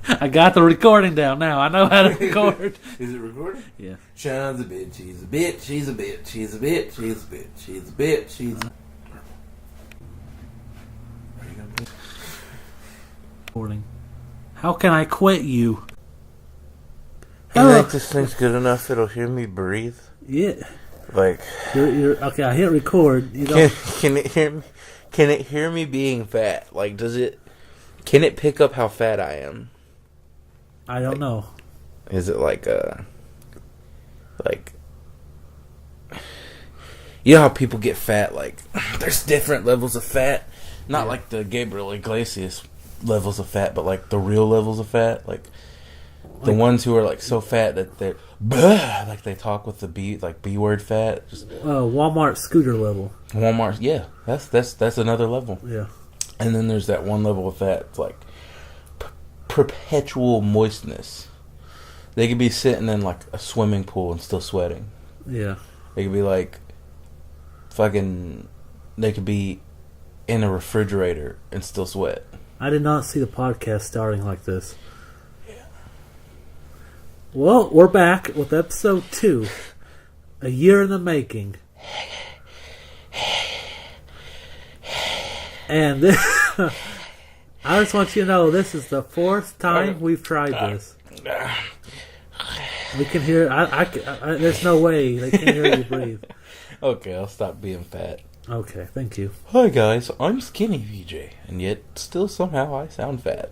I got the recording down now. I know how to record. Is it recording? Yeah. Sean's a bitch. He's a bitch. She's a bitch. She's a bitch. She's a bitch. She's a bitch. She's a... Are you gonna be... Recording. How can I quit you? You think this thing's good enough it'll hear me breathe? Yeah. Like... You're okay, I hit record. You don't... Can it hear me? Can it hear me being fat? Like, does it... Can it pick up how fat I am? I don't know. Is it like you know how people get fat? Like, there's different levels of fat. Not like the Gabriel Iglesias levels of fat, but like the real levels of fat. Like the ones who are like so fat that they're like they talk with the B word fat. Just Walmart scooter level. Walmart, yeah. That's another level. Yeah. And then there's that one level of fat. It's like perpetual moistness. They could be sitting in like a swimming pool and still sweating. Yeah. They could be like they could be in a refrigerator and still sweat. I did not see the podcast starting like this. Yeah. Well, we're back with episode 2. A year in the making. And I just want you to know this is the 4th time we've tried this. We can hear... there's no way they can hear you breathe. Okay, I'll stop being fat. Okay, thank you. Hi guys, I'm Skinny VJ, and yet still somehow I sound fat.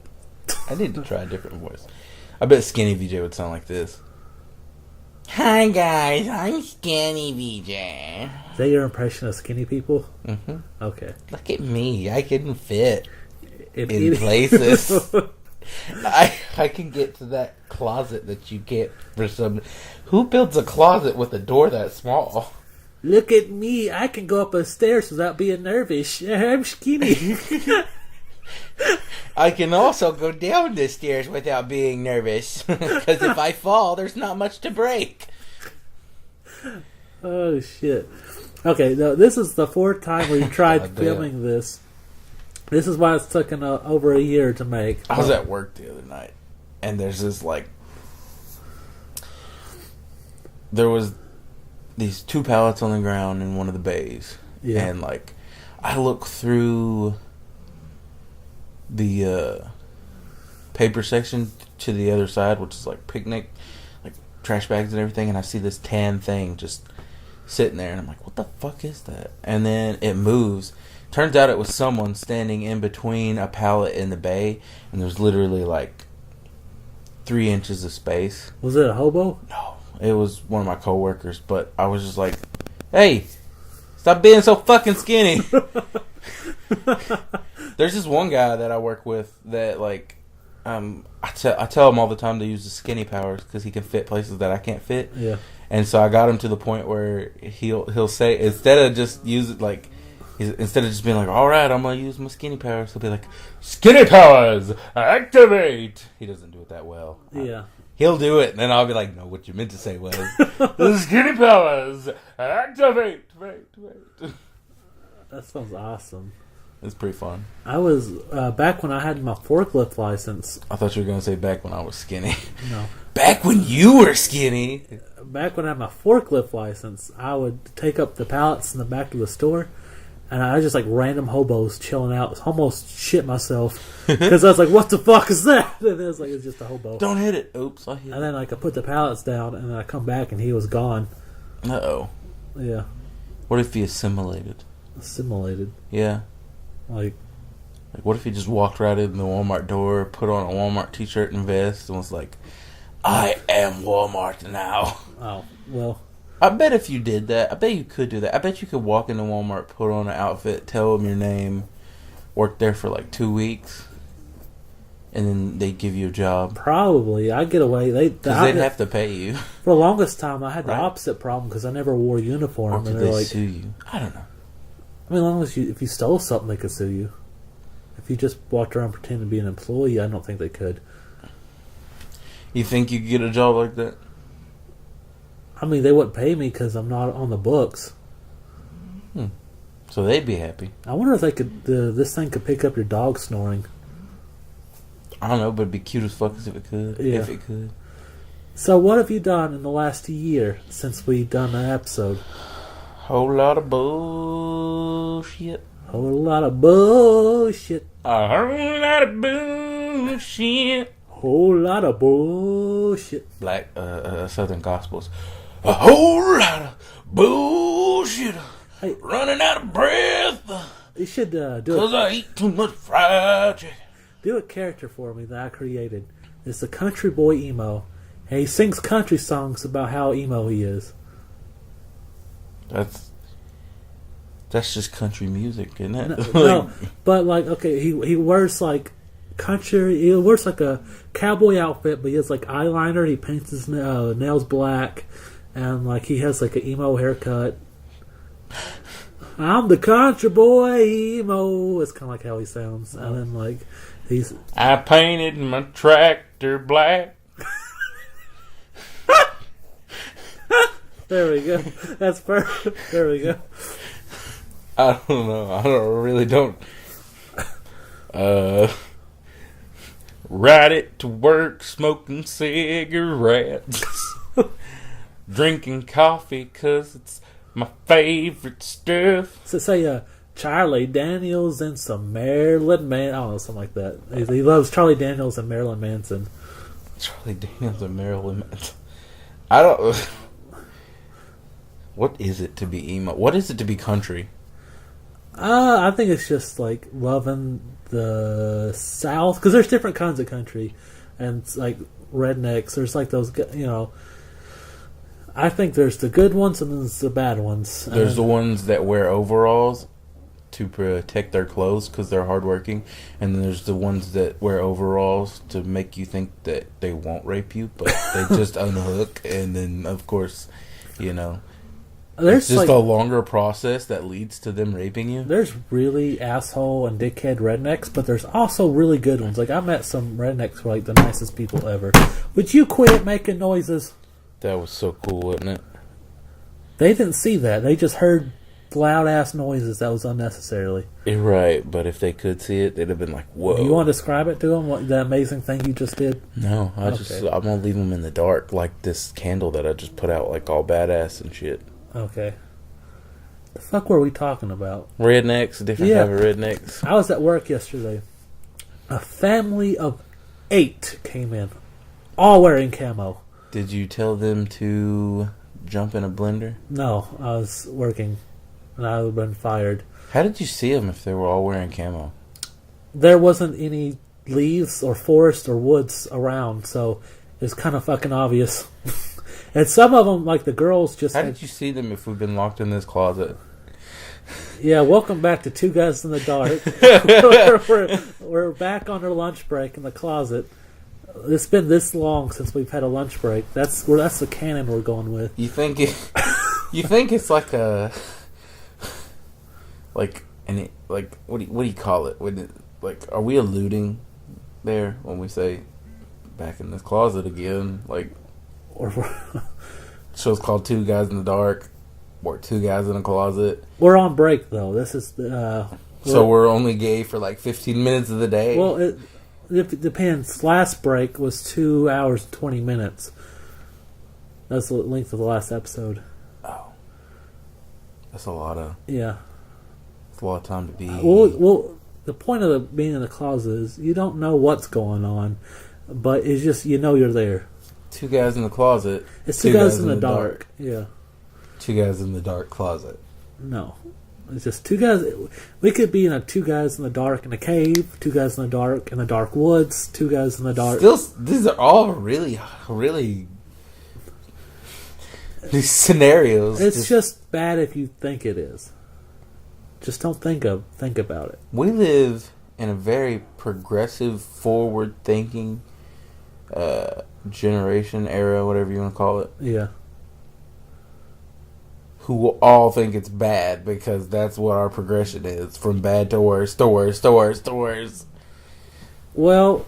I need to try a different voice. I bet Skinny VJ would sound like this. Hi guys, I'm Skinny VJ. Is that your impression of skinny people? Mm-hmm. Okay. Look at me, I can fit in places. I can get to that closet that you can't for some... Who builds a closet with a door that small? Look at me, I can go up the stairs without being nervous. I'm skinny. I can also go down the stairs without being nervous. Because if I fall, there's not much to break. Oh, shit. Okay, now, this is the 4th time we've tried filming this. This is why it's taken over a year to make. I was at work the other night, and there's this, there was these 2 pallets on the ground in one of the bays. Yeah. And, I look through the paper section to the other side, which is, picnic, trash bags and everything, and I see this tan thing just sitting there, and I'm like, what the fuck is that? And then it moves. Turns out it was someone standing in between a pallet in the bay, and there's literally 3 inches of space. Was it a hobo? No, it was one of my coworkers. But I was just like, "Hey, stop being so fucking skinny." There's this one guy that I work with that I tell him all the time to use the skinny powers because he can fit places that I can't fit. Yeah. And so I got him to the point where he'll say, instead of just use it instead of just being like, all right, I'm going to use my skinny powers, he'll be like, skinny powers, activate. He doesn't do it that well. Yeah. He'll do it, and then I'll be like, no, what you meant to say was, the skinny powers, activate. Wait. That sounds awesome. It's pretty fun. I was, back when I had my forklift license. I thought you were going to say back when I was skinny. No. Back when you were skinny. Back when I had my forklift license, I would take up the pallets in the back of the store. And I just random hobos chilling out. Almost shit myself because I was like, "What the fuck is that?" And it was it's just a hobo. Don't hit it. Oops, I hit it. And then I put the pallets down, and then I come back, and he was gone. Uh-oh. Yeah. What if he assimilated? Assimilated. Yeah. What if he just walked right in the Walmart door, put on a Walmart t-shirt and vest, and was like, "I am Walmart now." Oh well. I bet if you did that, I bet you could do that. I bet you could walk into Walmart, put on an outfit, tell them your name, work there for 2 weeks, and then they'd give you a job. Probably. I'd get away. Because they'd have to pay you. For the longest time, I had the opposite problem because I never wore a uniform. Or could they sue you? I don't know. I mean, as long as if you stole something, they could sue you. If you just walked around pretending to be an employee, I don't think they could. You think you could get a job like that? I mean, they wouldn't pay me because I'm not on the books. So they'd be happy. I wonder if they could. This thing could pick up your dog snoring. I don't know, but it'd be cute as fuck as if it could. Yeah. If it could. So what have you done in the last year since we done an episode? Whole lot of bullshit. Whole lot of bullshit. A whole lot of bullshit. Whole lot of bullshit. Black Southern Gospels. A whole lot of bullshit. Hey, Running out of breath. you should do Cause I eat too much fried chicken. do a character for me that I created. It's a country boy emo. And he sings country songs about how emo he is. That's just country music, isn't it? No, but like, okay, he wears like country. He wears like a cowboy outfit, but he has like eyeliner. He paints his nails black, and like he has like an emo haircut. I'm the country boy emo. It's kind of like how he sounds, and then like he's. I painted my tractor black. There we go. That's perfect. There we go. I don't know. I really don't. Ride it to work, smoking cigarettes, drinking coffee 'cause it's my favorite stuff. So say Charlie Daniels and some Marilyn Manson. I don't know, something like that. He loves Charlie Daniels and Marilyn Manson. Charlie Daniels and Marilyn Manson. I don't. What is it to be emo? What is it to be country? I think it's just like loving the South, because there's different kinds of country, and it's like rednecks. There's like those, you know. I think there's the good ones and then there's the bad ones. There's the ones that wear overalls to protect their clothes because they're hardworking, and then there's the ones that wear overalls to make you think that they won't rape you, but they just unhook, and then of course, you know. It's just a longer process that leads to them raping you. There's really asshole and dickhead rednecks, but there's also really good ones. Like, I met some rednecks who are like the nicest people ever. Would you quit making noises? That was so cool, wasn't it? They didn't see that. They just heard loud ass noises that was unnecessarily. You're right, but if they could see it, they'd have been like, whoa. Do you want to describe it to them, what that amazing thing you just did? No, I'm going to leave them in the dark, like this candle that I just put out, like all badass and shit. Okay. The fuck were we talking about? Rednecks, different type of rednecks. I was at work yesterday. A family of 8 came in, all wearing camo. Did you tell them to jump in a blender? No, I was working, and I would have been fired. How did you see them if they were all wearing camo? There wasn't any leaves or forest or woods around, so it was kind of fucking obvious. And some of them, like the girls, just... How did you see them if we've been locked in this closet? Yeah, welcome back to Two Guys in the Dark. we're back on our lunch break in the closet. It's been this long since we've had a lunch break. That's the canon we're going with. You think it's like a... Like, what do you call it? Like, are we alluding there when we say back in this closet again? Like... Show's called Two Guys in the Dark, or Two Guys in a Closet. We're on break though. This is so we're only gay for like 15 minutes of the day. Well, it depends. Last break was 2 hours and 20 minutes. That's the length of the last episode. Oh, that's a lot of That's a lot of time to be. Well, the point of being in the closet is you don't know what's going on, but it's just you know you're there. Two Guys in the Closet. It's Two Guys in the Dark. Yeah. Two Guys in the Dark Closet. No. It's just two guys. We could be in a Two Guys in the Dark in a cave, Two Guys in the dark woods, Two Guys in the dark. Still, these are all really, really... These scenarios. It's just bad if you think it is. Just don't think about it. We live in a very progressive, forward-thinking generation, era, whatever you want to call it. Yeah. Who will all think it's bad because that's what our progression is. From bad to worse, to worse, to worse, to worse. Well,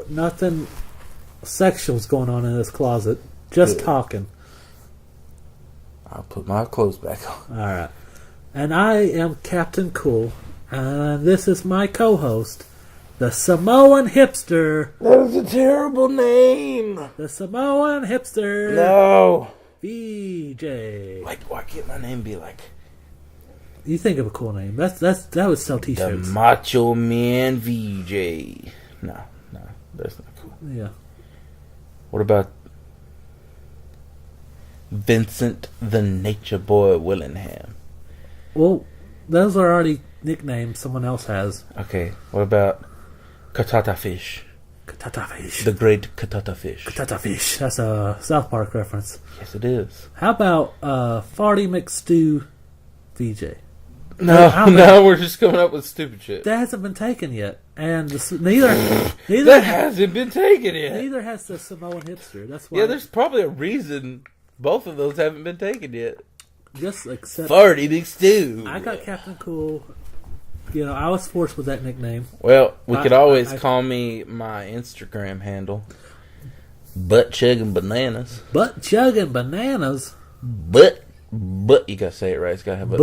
nothing sexual's going on in this closet. Just talking. I'll put my clothes back on. Alright. And I am Captain Cool. And this is my co-host, The Samoan Hipster. That was a terrible name. The Samoan Hipster. No. VJ. Like, why can't my name be like You think of a cool name. That would sell the t-shirts. Macho Man VJ? No, that's not cool. Yeah. What about Vincent the Nature Boy Willingham? Well, those are already nicknames someone else has. Okay, what about Katata Fish? Katata Fish. The Great Katata Fish. Katata Fish. That's a South Park reference. Yes, it is. How about Farty McStew VJ? No, we're just coming up with stupid shit. That hasn't been taken yet, and neither That hasn't been taken yet. neither has the Samoan Hipster. That's why. Yeah, there's probably a reason both of those haven't been taken yet. Just accept. Farty McStew. I got Captain Cool. You know, I was forced with that nickname. Well, we could always I call me my Instagram handle Butt Chugging Bananas. Butt chugging bananas. But you gotta say it right. It's gotta have a.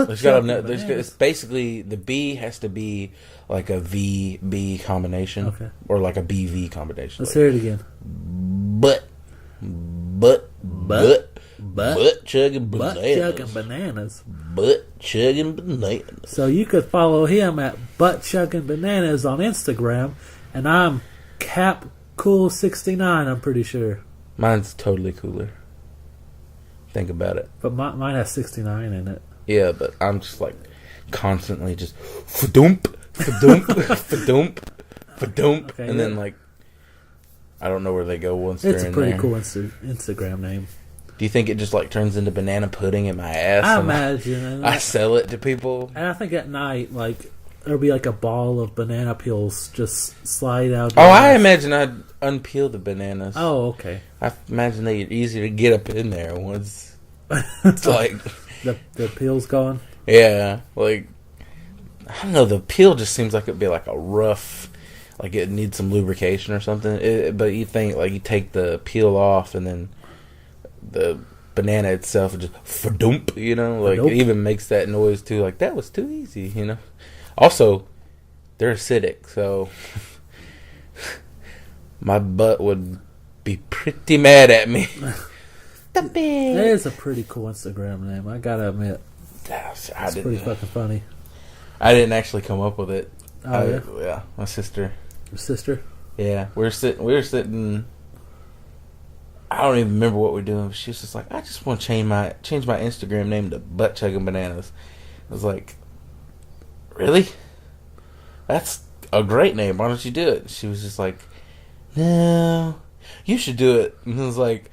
There's gotta. Bananas. It's basically the B has to be like a VB combination, Okay. or like a BV combination. Let's hear it again. Butt chugging Butt bananas. chugging bananas. Butt chugging bananas. So you could follow him at Butt Chugging Bananas on Instagram, and I'm CapCool69. I'm pretty sure, Mine's totally cooler. Think about it. but mine has 69 in it. Yeah, but I'm just like constantly just fa-doomp, Okay, and then like I don't know where they go once It's they're a in pretty there. cool Instagram name. Do you think it just like turns into banana pudding in my ass? I and imagine, and I sell it to people. I think at night, like there'll be like a ball of banana peels just slide out. Oh, your I ass. imagine I'd unpeel the bananas. Oh, okay. I imagine they're easy to get up in there once it's like, The peel's gone. yeah, like I don't know. The peel just seems like it'd be like a rough, like it needs some lubrication or something. But you think like you take the peel off and then the banana itself would just fa-doomp, you know, like Fa-doomp. it even makes that noise too. Like that was too easy, you know. Also, they're acidic, so my butt would be pretty mad at me. That is a pretty cool Instagram name. I gotta admit, I it's pretty didn't. fucking funny. I didn't actually come up with it. Oh, Yeah, my sister. Your sister. Yeah, we were sitting. I don't even remember what we were doing. But she was just like, I just want to change my Instagram name to Butt Chugging Bananas. I was like, really? That's a great name. Why don't you do it? She was just like, no, you should do it. And I was like,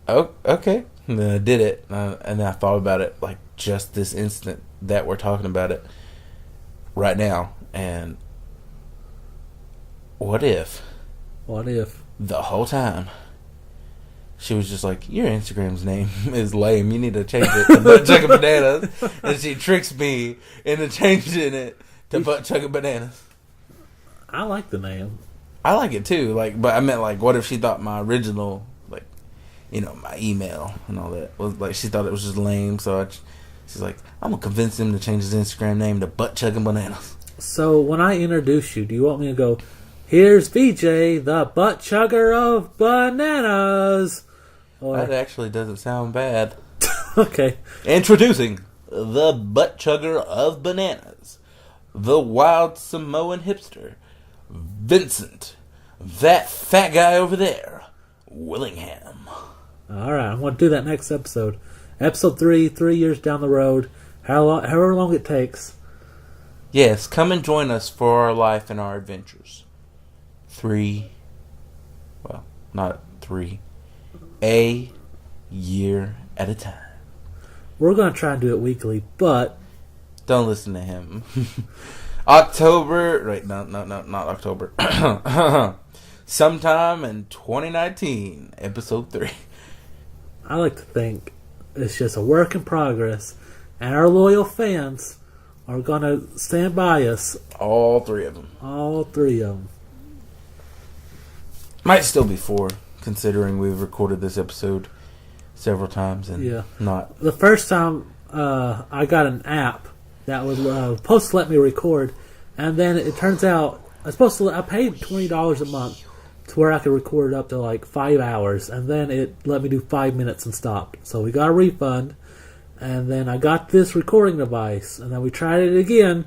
oh, okay. And then I did it, and then I thought about it like just this instant that we're talking about it right now. And what if the whole time she was just like, your Instagram's name is lame, you need to change it to Butt Chugging Bananas, and she tricks me into changing it to Butt Chugging Bananas. I like the name. I like it too, like, but I meant like, what if she thought my original, like, you know, my email and all that was like, she thought it was just lame, so she's like, I'm gonna convince him to change his Instagram name to Butt Chugging Bananas. So when I introduce you, do you want me to go, here's VJ, the butt chugger of bananas? Or, That actually doesn't sound bad. okay. Introducing the Butt Chugger of Bananas, the wild Samoan hipster, Vincent, that fat guy over there, Willingham. Alright, I'm going to do that next episode. Episode 3 years down the road, however long it takes. Yes, come and join us for our life and our adventures. A year at a time. We're going to try and do it weekly, but Don't listen to him. October, right, no, not October. Sometime in 2019, episode 3. I like to think it's just a work in progress, and our loyal fans are going to stand by us. All 3 of them. All 3 of them. Might still be 4, considering we've recorded this episode several times and Yeah. not. The first time I got an app that was supposed to let me record, And then it turns out I paid $20 a month to where I could record up to like 5 hours, and then it let me do 5 minutes and stopped. So we got a refund, and then I got this recording device, and then we tried it again,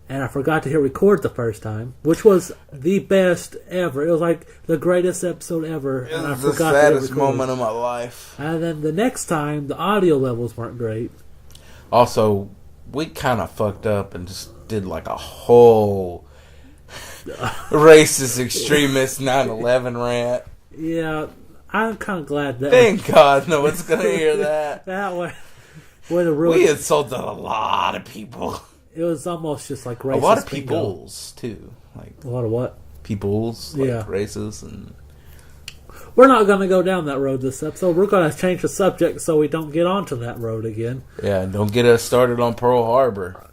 and I forgot to hit record the first time, which was the best ever. It was like the greatest episode ever, It and I was the forgot to hit saddest record. moment of my life. And then the next time, the audio levels weren't great. Also, we kind of fucked up and just did like a whole racist extremist 9/11 rant. Yeah, I'm kind of glad that. Thank God no one's gonna hear that. That way, would have ruined. We insulted a lot of people. It was almost just like racist. A lot of bingo. peoples too, like A lot of what? peoples, like Yeah. races, and We're not going to go down that road this episode. We're going to change the subject so we don't get onto that road again. yeah. Don't get us started on Pearl Harbor.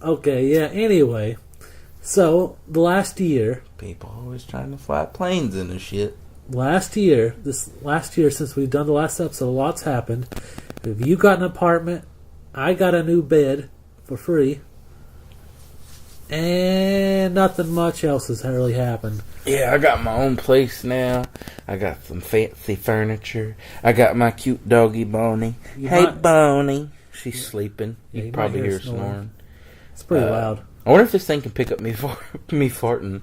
Okay, yeah. Anyway, so the last year, People always trying to fly planes into shit. this last year since we've done the last episode, a lot's happened. If you got an apartment, I got a new bed for free, and nothing much else has really happened. Yeah, I got my own place now. I got some fancy furniture. I got my cute doggy Bonnie. You Hey, might- Bonnie. She's sleeping. Yeah, You you can probably might hear hear her snoring. snoring. It's pretty loud. I wonder if this thing can pick up me farting.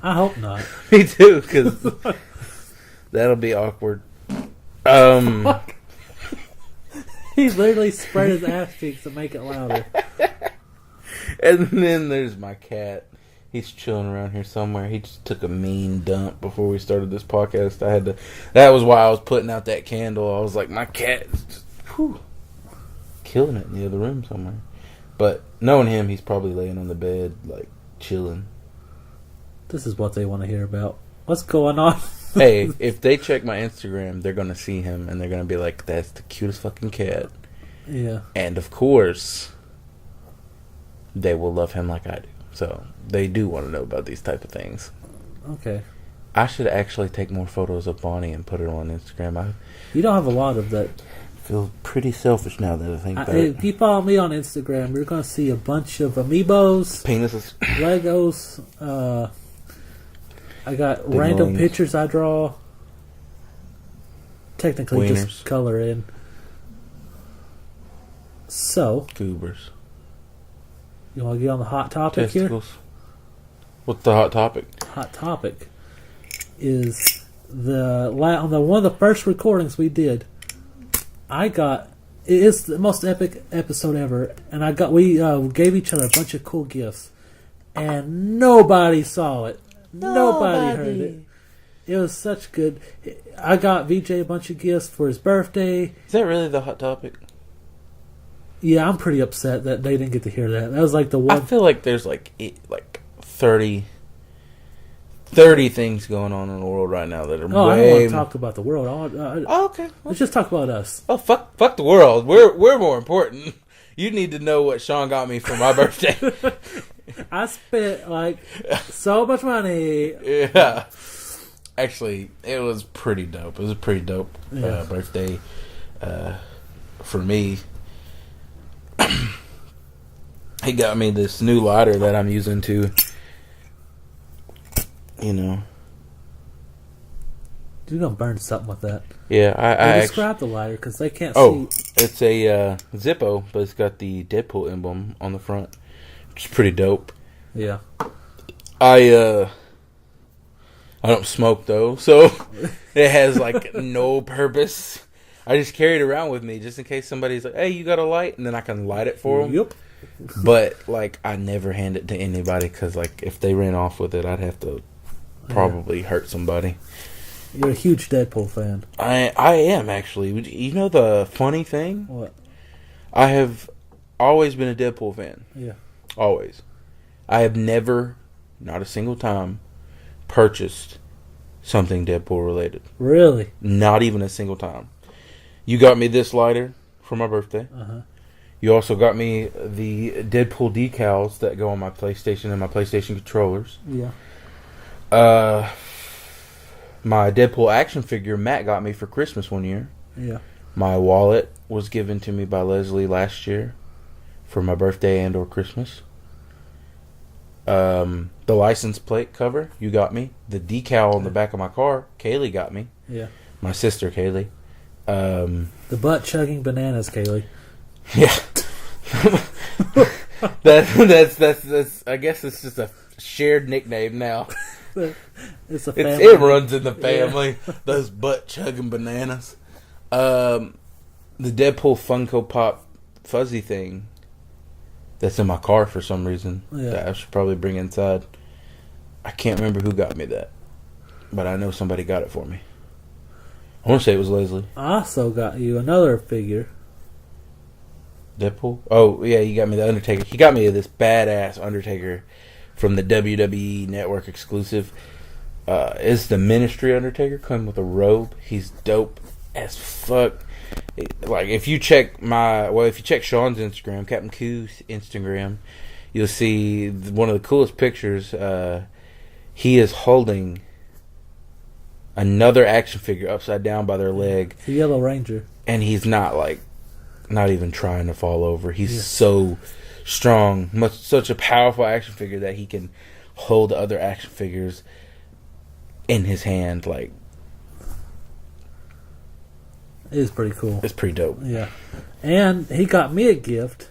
I hope not. Me too, because that'll be awkward. He literally sprayed his ass cheeks to make it louder. And then there's my cat. He's chilling around here somewhere. He just took a mean dump before we started this podcast. That was why I was putting out that candle. I was like, my cat is just killing it in the other room somewhere. But knowing him, he's probably laying on the bed, like, chilling. This is what they want to hear about. What's going on? Hey, if they check my Instagram, they're going to see him, and they're going to be like, that's the cutest fucking cat. Yeah. And, of course, they will love him like I do. So, they do want to know about these type of things. Okay. I should actually take more photos of Bonnie and put it on Instagram. I You don't have a lot of that. feel pretty selfish now that I think about If you follow me on Instagram, you're going to see a bunch of amiibos, Penises. Legos. I got Big random wings. pictures I draw. Technically, Wieners. just color in. So, Goobers. you want to get on the hot topic here? Testicles. What's the hot topic? Hot topic is on one of the first recordings we did. It is the most epic episode ever, and we gave each other a bunch of cool gifts, and nobody saw it. Nobody heard it. It was such good. I got VJ a bunch of gifts for his birthday. Is that really the hot topic? Yeah, I'm pretty upset that they didn't get to hear that. That was like the one. I feel like there's like 30 things going on in the world right now that are I don't way want to talk about the world. Oh, okay. Let's just talk about us. Oh, fuck the world. We're more important. You need to know what Sean got me for my birthday. I spent like so much money. Yeah. Actually, it was pretty dope. It was a pretty dope Yeah. birthday for me. He got me this new lighter that I'm using to, You're gonna burn something with that. Yeah, I describe the lighter because they can't Oh, see. it's a Zippo, but it's got the Deadpool emblem on the front. Which is pretty dope. Yeah. I don't smoke though, so it has like no purpose. I just carry it around with me just in case somebody's like, "Hey, you got a light?" and then I can light it for them. Yep. But like, I never hand it to anybody because like, if they ran off with it, I'd have to probably hurt somebody. You're a huge Deadpool fan. I am actually. You know the funny thing? What? I have always been a Deadpool fan. Yeah. Always. I have never, not a single time, purchased something Deadpool related. Really? Not even a single time. You got me this lighter for my birthday. Uh-huh. You also got me the Deadpool decals that go on my PlayStation and my PlayStation controllers. Yeah. My Deadpool action figure Matt got me for Christmas one year. Yeah. My wallet was given to me by Leslie last year for my birthday and or Christmas. The license plate cover, you got me. The decal on the back of my car, Kaylee got me. Yeah. My sister, Kaylee. The butt chugging bananas, Kaylee. Yeah. that's. I guess it's just a shared nickname now. It's a family. It runs in the family. Yeah. Those butt chugging bananas. The Deadpool Funko Pop fuzzy thing. That's in my car for some reason. Yeah. That I should probably bring inside. I can't remember who got me that, but I know somebody got it for me. I want to say it was Leslie. I also got you another figure. Deadpool? Oh, yeah, he got me the Undertaker. He got me this badass Undertaker from the WWE Network exclusive. It's the Ministry Undertaker, coming with a robe. He's dope as fuck. Like, if you check Sean's Instagram, Captain Q's Instagram, you'll see one of the coolest pictures. He is holding another action figure upside down by their leg. The Yellow Ranger. And he's not even trying to fall over. He's so strong, such a powerful action figure that he can hold other action figures in his hand. Like, it is pretty cool. it's pretty dope. Yeah. And he got me a gift,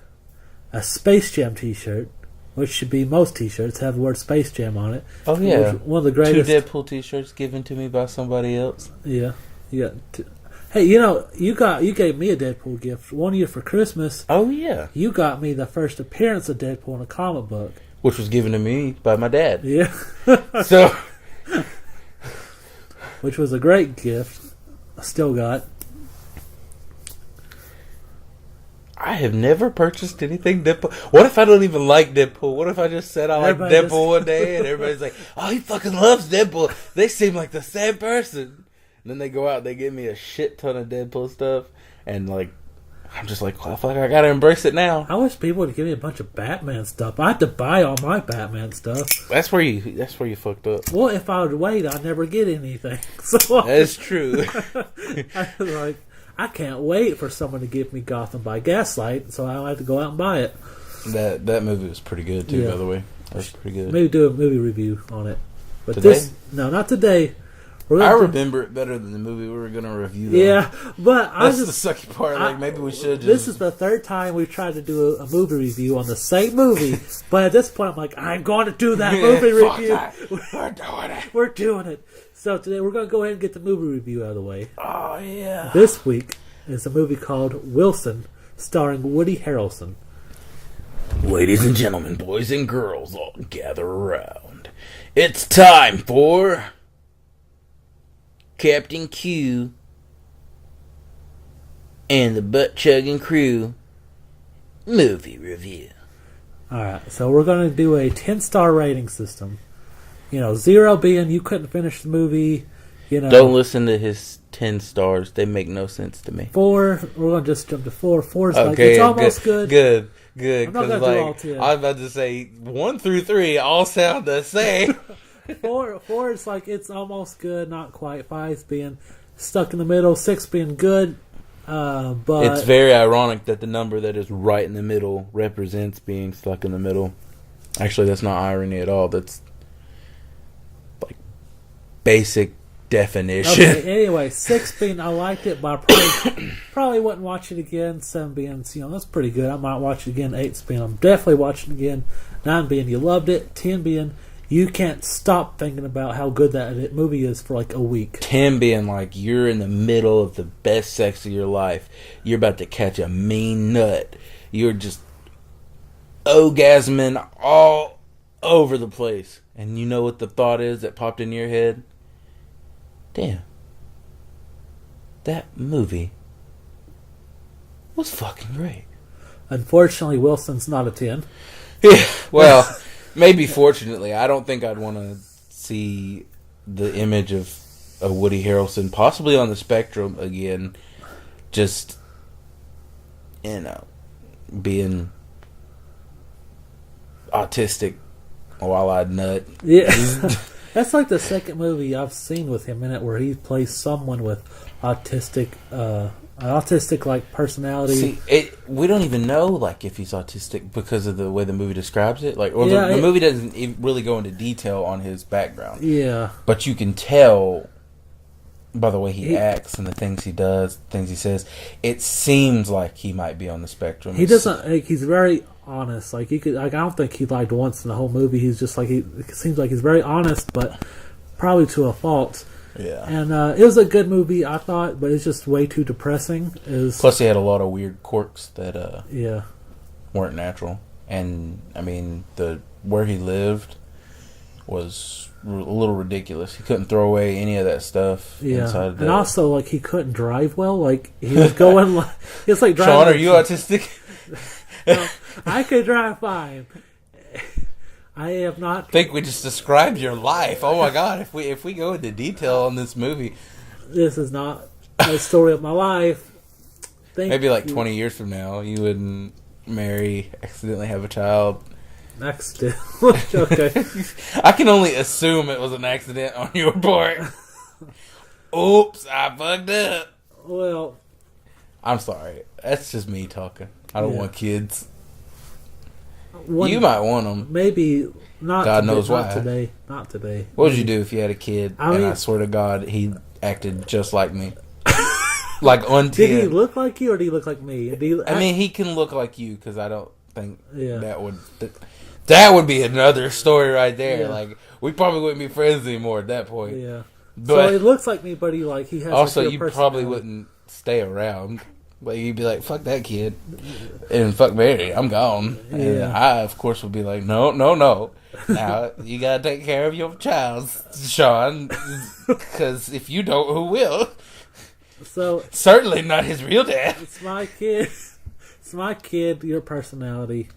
a Space Jam t-shirt, which should be most t-shirts have the word Space Jam on it. Oh, yeah. One of the greatest. 2 Deadpool t-shirts given to me by somebody else. Yeah. You got hey, you gave me a Deadpool gift one year for Christmas. Oh, yeah. You got me the first appearance of Deadpool in a comic book. Which was given to me by my dad. Yeah. So, which was a great gift. I still got. I have never purchased anything Deadpool. What if I don't even like Deadpool? What if I just said I like Deadpool one day and everybody's like, oh, he fucking loves Deadpool. They seem like the same person. And then they go out and they give me a shit ton of Deadpool stuff. And like, I'm just like, well, fuck, I gotta embrace it now. I wish people would give me a bunch of Batman stuff. I had to buy all my Batman stuff. That's where you fucked up. Well, if I would wait, I'd never get anything. So that's true. I was like, I can't wait for someone to give me Gotham by Gaslight, so I don't have to go out and buy it. That movie was pretty good too, by the way. That's pretty good. Maybe do a movie review on it. But today? No, not today. I remember it better than the movie we were going to review. Though. Yeah, but that's the sucky part. Like, maybe we should. This is the third time we've tried to do a movie review on the same movie. But at this point, I'm like, I'm going to do that movie review. We're doing it. We're doing it. So today we're going to go ahead and get the movie review out of the way. Oh yeah. This week is a movie called Wilson, starring Woody Harrelson. Ladies and gentlemen, boys and girls, all gather around. It's time for Captain Q and the Butt Chugging Crew movie review. Alright, so we're going to do a 10-star rating system. 0 being you couldn't finish the movie. Don't listen to his 10 stars. They make no sense to me. 4, we're going to just jump to 4. 4 is like, it's almost good. Good. I'm not going to do all 10. I was about to say 1 through 3 all sound the same. 4 is like it's almost good, not quite. 5 being stuck in the middle. 6 being good, but it's very ironic that the number that is right in the middle represents being stuck in the middle. Actually, that's not irony at all. That's like basic definition. Okay, anyway, 6 being I liked it, but I probably wouldn't watch it again. 7 being that's pretty good. I might watch it again. 8 being I'm definitely watching it again. 9 being you loved it. 10 being you can't stop thinking about how good that movie is for like a week. 10 being like you're in the middle of the best sex of your life. You're about to catch a mean nut. You're just orgasming all over the place. And you know what the thought is that popped in your head? Damn. That movie was fucking great. Unfortunately, Wilson's not a 10. Yeah, well... Maybe fortunately, I don't think I'd want to see the image of a Woody Harrelson possibly on the spectrum again. Just, being autistic while I nut. Yeah. That's like the second movie I've seen with him in it where he plays someone with autistic autistic like personality. See, we don't even know like if he's autistic because of the way the movie describes it. Like, or Yeah, the movie doesn't really go into detail on his background. Yeah, but you can tell by the way he acts and the things he does, things he says. It seems like he might be on the spectrum. He doesn't. Like, he's very honest. Like you could. Like I don't think he lied once in the whole movie. He's just like it seems like he's very honest, but probably to a fault. Yeah. And it was a good movie, I thought, but it's just way too depressing. Plus, he had a lot of weird quirks that yeah weren't natural, and I mean where he lived was a little ridiculous. He couldn't throw away any of that stuff. Inside and also like he couldn't drive well. Like he was going like it's like driving. Sean, are you autistic? No, I could drive fine. I have not. I think we just described your life. Oh my god! If we go into detail on this movie, this is not a story of my life. Maybe like 20 years from now, you wouldn't marry, accidentally have a child. Accidentally, okay. I can only assume it was an accident on your part. Oops, I fucked up. Well, I'm sorry. That's just me talking. I don't want kids. You might want them. Maybe not. God today, knows why. Not today. Not today. What would you do if you had a kid and I swear to God he acted just like me? Like on 10. Did he look like you or did he look like me? I mean, he can look like you because I don't think that would be another story right there. Yeah. Like we probably wouldn't be friends anymore at that point. Yeah. But so it looks like me, but he has. Also, like you probably wouldn't stay around. Like you'd be like, "Fuck that kid," and "Fuck Mary, I'm gone." Yeah. And I, of course, would be like, "No, no, no. Now you gotta take care of your child, Sean, because if you don't, who will?" So certainly not his real dad. It's my kid. It's my kid. Your personality.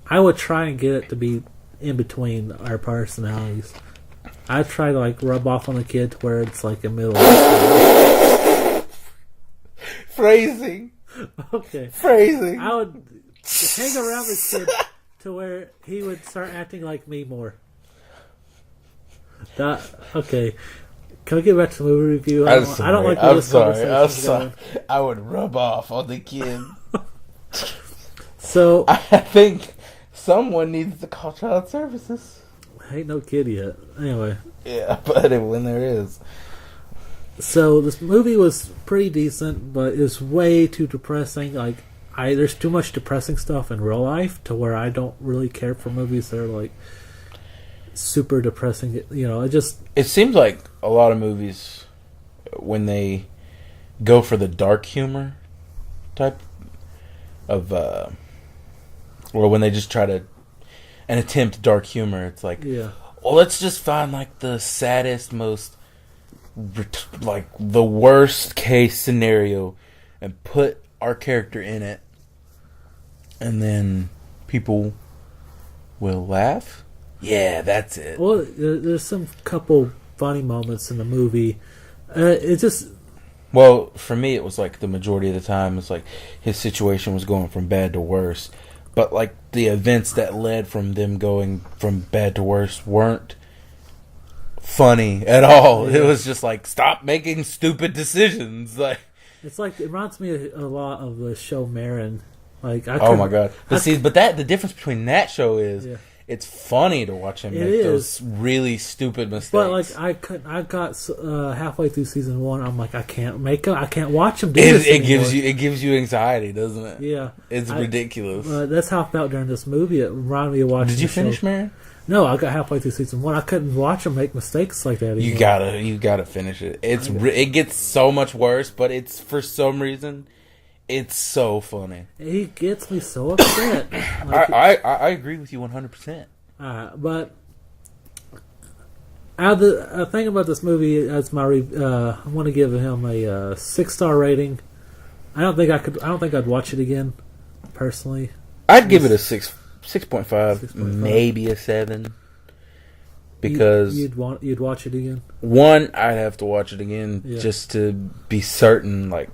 I would try and get it to be in between our personalities. I try to like rub off on the kid to where it's like a middle. Phrasing. Okay. Phrasing. I would hang around the kid to where he would start acting like me more. Okay. Can we get back to the movie review? I don't like where this conversation is going. I would rub off on the kid. So I think someone needs to call child services. Ain't no kid yet. Anyway. Yeah, but when there is. So this movie was pretty decent, but it's way too depressing. Like, there's too much depressing stuff in real life to where I don't really care for movies that are like super depressing. You know, it seems like a lot of movies when they go for the dark humor type of, or when they just try to attempt dark humor, it's like, well, let's just find like the saddest, most like the worst case scenario and put our character in it, and then people will laugh. Yeah, that's it. Well, there's some couple funny moments in the movie. It just... Well, for me, it was like the majority of the time, it's like his situation was going from bad to worse. But like the events that led from them going from bad to worse weren't funny at all. Yeah. It was just like, stop making stupid decisions. Like it's like, it reminds me a lot of the show Marin. Like, oh my god! But the difference between that show is it's funny to watch him make those really stupid mistakes. But like I got halfway through season 1, I'm like, I can't watch him do this anymore. It gives you anxiety, doesn't it? Yeah, it's ridiculous. That's how I felt during this movie. It reminded me of watching. Did you finish, Marin? No, I got halfway through season 1. I couldn't watch him make mistakes like that anymore. You gotta finish it. It gets so much worse, but it's for some reason it's so funny. He gets me so upset. Like, I agree with you 100%. But the thing about this movie, as my I want to give him a 6-star rating. I don't think I'd watch it again, personally. I'd give it a 6.5, maybe a 7. Because you'd watch it again. One, I'd have to watch it again just to be certain. Like,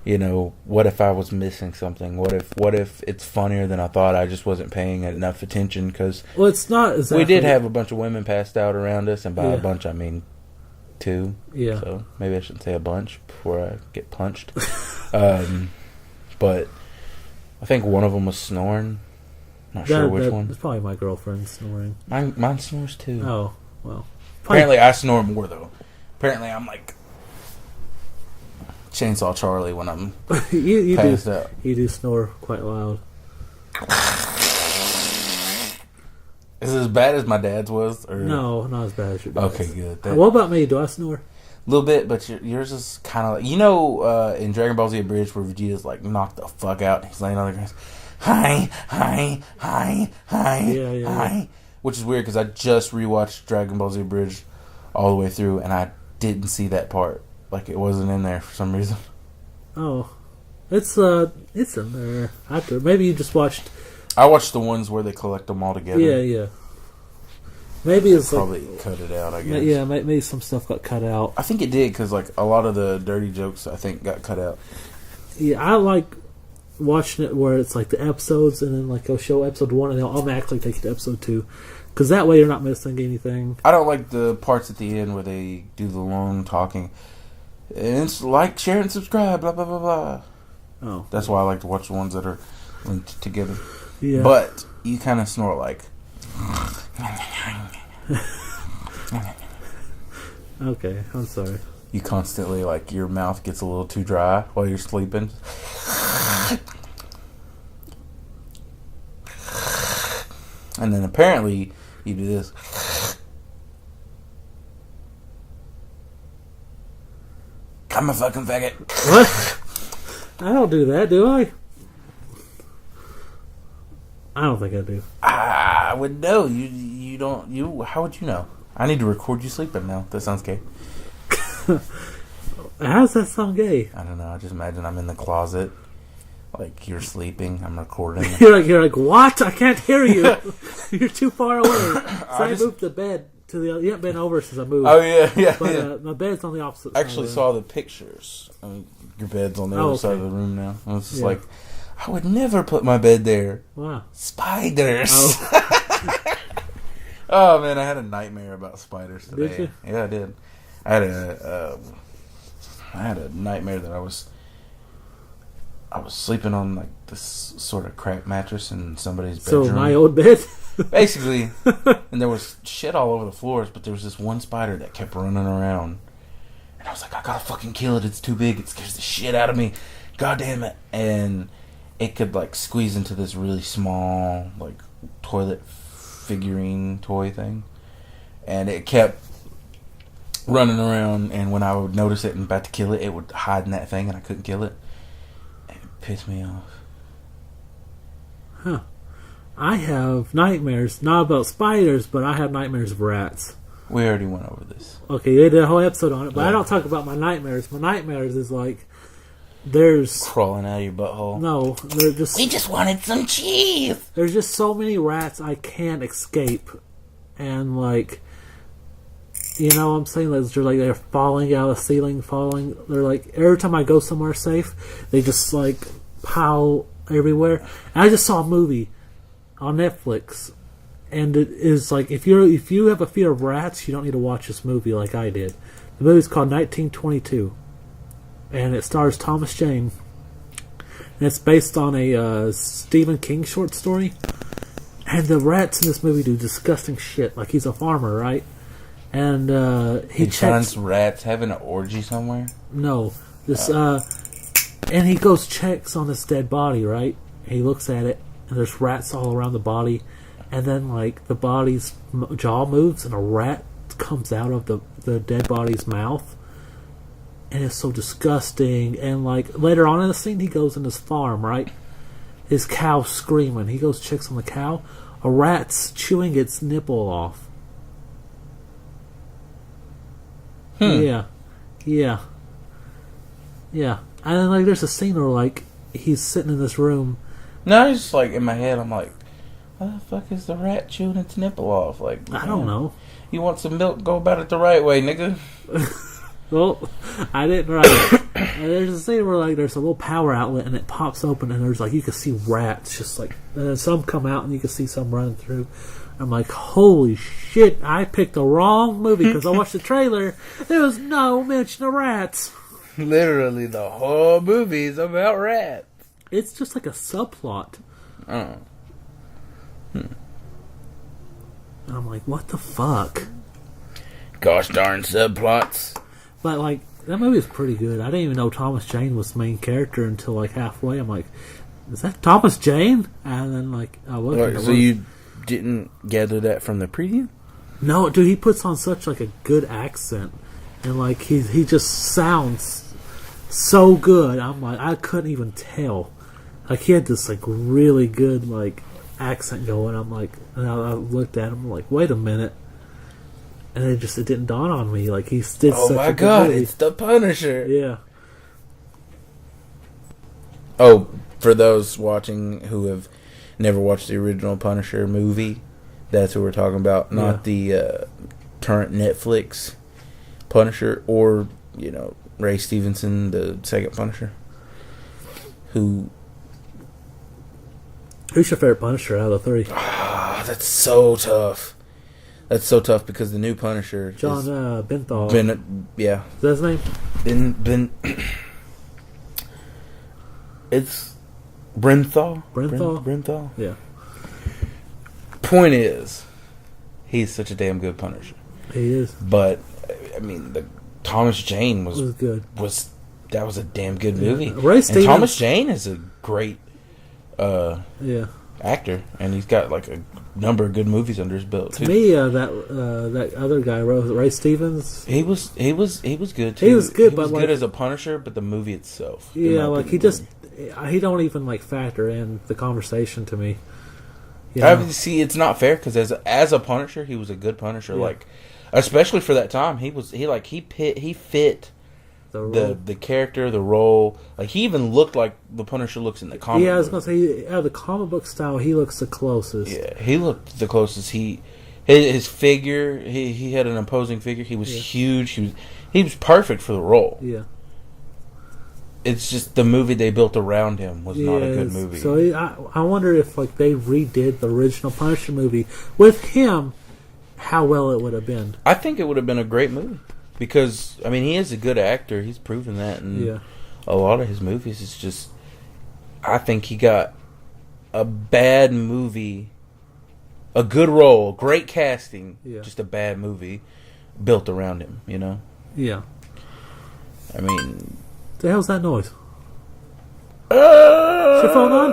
you know, what if I was missing something? What if it's funnier than I thought? I just wasn't paying enough attention because it's not exactly. We did have a bunch of women passed out around us, and by a bunch I mean 2. Yeah. So maybe I shouldn't say a bunch before I get punched. But I think one of them was snoring. Not sure which one. It's probably my girlfriend snoring. Mine snores too. Oh, well. Apparently I snore more though. Apparently I'm like Chainsaw Charlie when I'm you passed out. You do snore quite loud. Is it as bad as my dad's was? Or? No, not as bad as your dad's. Okay, good. What about me? Do I snore? A little bit, but yours is kind of like... You know in Dragon Ball Z Abridged where Vegeta's like knocked the fuck out and he's laying on the grass. Hi. Yeah. Which is weird because I just rewatched Dragon Ball Z Abridged all the way through and I didn't see that part. Like it wasn't in there for some reason. Oh. It's in there. Maybe you just watched... I watched the ones where they collect them all together. Yeah. Maybe it's probably cut it out, I guess. Yeah, maybe some stuff got cut out. I think it did because like a lot of the dirty jokes I think got cut out. Yeah, I like watching it where it's like the episodes and then like they'll show episode 1 and they'll automatically take you to episode 2 because that way you're not missing anything. I don't like the parts at the end where they do the long talking. And it's like, share, and subscribe, blah blah blah blah. Oh, that's why I like to watch the ones that are linked together. Yeah, but you kind of snore like. Okay, I'm sorry. You constantly like your mouth gets a little too dry while you're sleeping. And then apparently you do this. I'm a fucking faggot. What? I don't do that, do I? I don't think I do. I would know. You don't. How would you know? I need to record you sleeping now. That sounds gay. How does that sound gay? I don't know. I just imagine I'm in the closet, like you're sleeping. I'm recording. You're like, what? I can't hear you. You're too far away. So I moved the bed to the other. You haven't been over since I moved. Oh yeah. But my bed's on the opposite. I actually saw the pictures. Your bed's on the other side of the room now. I was just like, I would never put my bed there. Wow. Spiders. Oh. Oh man, I had a nightmare about spiders today. Did you? Yeah, I did. I had a nightmare that I was sleeping on like this sort of crap mattress in somebody's bedroom. So my old bed? Basically. And there was shit all over the floors, but there was this one spider that kept running around. And I was like, I gotta fucking kill it. It's too big. It scares the shit out of me. God damn it. And it could like squeeze into this really small like toilet figurine toy thing. And it kept running around, and when I would notice it and about to kill it, it would hide in that thing and I couldn't kill it. And it pissed me off. Huh. I have nightmares, not about spiders, but I have nightmares of rats. We already went over this. Okay, they did a whole episode on it, but I don't talk about my nightmares. My nightmares is like, there's... Crawling out of your butthole. No, they're just... We just wanted some cheese! There's just so many rats I can't escape. And like... You know what I'm saying? Like, they're falling out of the ceiling, They're like, every time I go somewhere safe, they just like pile everywhere. And I just saw a movie on Netflix, and it is like, if you have a fear of rats, you don't need to watch this movie like I did. The movie's called 1922, and it stars Thomas Jane, and it's based on a Stephen King short story. And the rats in this movie do disgusting shit. Like, he's a farmer, right? And he finds rats having an orgy somewhere. No, and he goes checks on this dead body, right? And he looks at it, and there's rats all around the body, and then like the body's jaw moves, and a rat comes out of the dead body's mouth, and it's so disgusting. And like later on in the scene, he goes in his farm, right? His cow's screaming. He goes checks on the cow. A rat's chewing its nipple off. Yeah. And then, like, there's a scene where, like, he's sitting in this room. No, it's just, like, in my head, I'm like, why the fuck is the rat chewing its nipple off? Like, I don't know. You want some milk? Go about it the right way, nigga. Well, I didn't write it. There's a scene where, like, there's a little power outlet, and it pops open, and there's, like, you can see rats just, like, and then some come out, and you can see some running through. I'm like, holy shit, I picked the wrong movie because I watched the trailer. There was no mention of rats. Literally, the whole movie is about rats. It's just like a subplot. Oh. And I'm like, what the fuck? Gosh darn subplots. But, like, that movie is pretty good. I didn't even know Thomas Jane was the main character until, like, halfway. I'm like, is that Thomas Jane? And then, like, I looked. So you didn't gather that from the preview? No, dude, he puts on such, like, a good accent. And, like, he just sounds so good. I'm like, I couldn't even tell. Like, he had this, like, really good, like, accent going. I'm like, and I looked at him, like, wait a minute. And it didn't dawn on me. Like, he did Oh such my a good god, movie. it's the Punisher. Yeah. Oh, for those watching who have never watched the original Punisher movie, that's what we're talking about. Not the current Netflix Punisher or, Ray Stevenson, the second Punisher. Who's your favorite Punisher out of the three? Ah, that's so tough. That's so tough because the new Punisher, John Bernthal. yeah, Is that his name? It's Brenthal. Brenthal? Yeah. Point is, he's such a damn good Punisher. He is. But I mean, the Thomas Jane was good. That was a damn good movie. Ray Stevens, and Thomas Jane is a great yeah, actor, and he's got like a number of good movies under his belt too. To me, that other guy, Ray Stevens, he was good too. He was good, he but was like, good as a Punisher, but the movie itself, yeah, like he don't even like factor in the conversation to me. See, it's not fair because as a Punisher, he was a good Punisher. Yeah. Like, especially for that time, he fit the character, the role. Like, he even looked like the Punisher looks in the comic. Yeah, I was gonna say, the comic book style, he looks the closest. Yeah, he looked the closest. His figure, he had an imposing figure. He was huge. He was perfect for the role. Yeah. It's just the movie they built around him was not a good movie. So I wonder if like they redid the original Punisher movie with him, how well it would have been. I think it would have been a great movie because I mean he is a good actor. He's proven that in a lot of his movies. It's just I think he got a bad movie, a good role, great casting, just a bad movie built around him. Yeah. I mean. The hell's that noise? Is your phone on?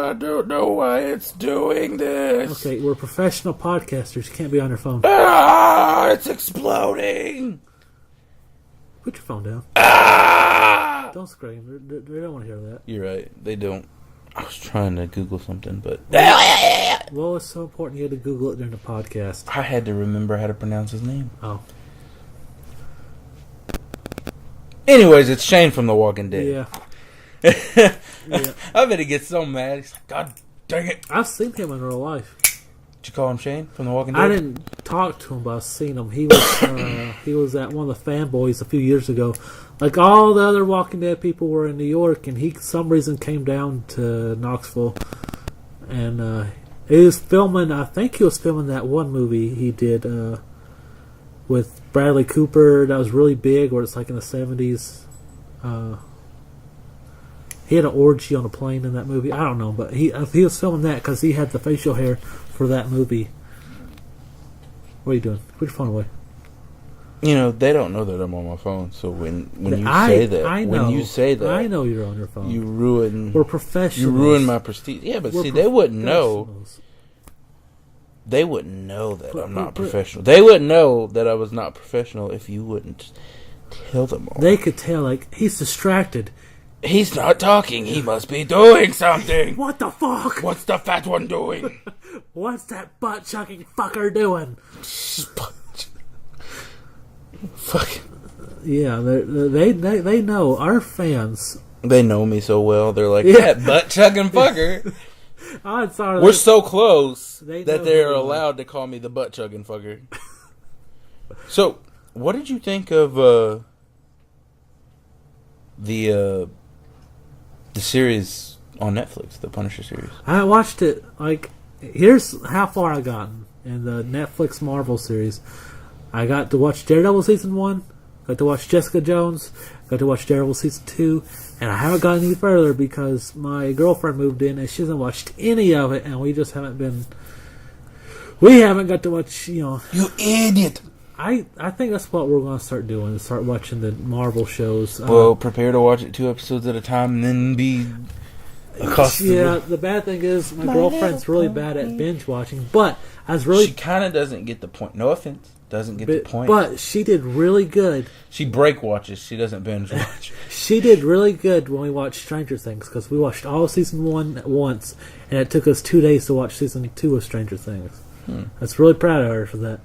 I don't know why it's doing this. Okay, we're professional podcasters. You can't be on your phone. It's exploding. Put your phone down. Don't scream. They don't want to hear that. You're right. They don't. I was trying to Google something, but... Well, it's so important you had to Google it during the podcast. I had to remember how to pronounce his name. Oh. Anyways, it's Shane from The Walking Dead. Yeah. I bet he gets so mad. He's like, God dang it. I've seen him in real life. Did you call him Shane from The Walking Dead? I didn't talk to him, but I've seen him. He was at one of the fanboys a few years ago. Like all the other Walking Dead people were in New York, and he, for some reason, came down to Knoxville. And he was filming, I think he was filming that one movie he did with Bradley Cooper that was really big, where it's like in the 70s. He had an orgy on a plane in that movie. I don't know, but he was filming that because he had the facial hair for that movie. What are you doing? Put your phone away. They don't know that I'm on my phone. So when you say that, I know you're on your phone. You ruin. We're professionals. You ruin my prestige. Yeah, but see, they wouldn't know. They wouldn't know that I'm not professional. They wouldn't know that I was not professional if you wouldn't tell them all. They could tell, like, he's distracted. He's not talking. He must be doing something. What the fuck? What's the fat one doing? What's that butt-chucking fucker doing? Fuck. Yeah, they know. Our fans. They know me so well. They're like, that butt-chugging fucker. I'm sorry. We're so close that they're allowed to call me the butt-chugging fucker. So, what did you think of the series on Netflix, the Punisher series? I watched it. Like, Here's how far I gotten in the Netflix Marvel series. I got to watch Daredevil season 1, got to watch Jessica Jones, got to watch Daredevil season 2, and I haven't gotten any further because my girlfriend moved in and she hasn't watched any of it, and we just haven't been. We haven't got to watch, You idiot! I think that's what we're going to start doing, is start watching the Marvel shows. Well, prepare to watch it 2 episodes at a time and then be accosted. Yeah, the bad thing is my girlfriend's really bad at binge watching, but I was really... She kind of doesn't get the point. No offense. Doesn't get the point. But she did really good. She break watches. She doesn't binge watch. She did really good when we watched Stranger Things, because we watched all season 1 at once, and it took us 2 days to watch season 2 of Stranger Things. I was really proud of her for that.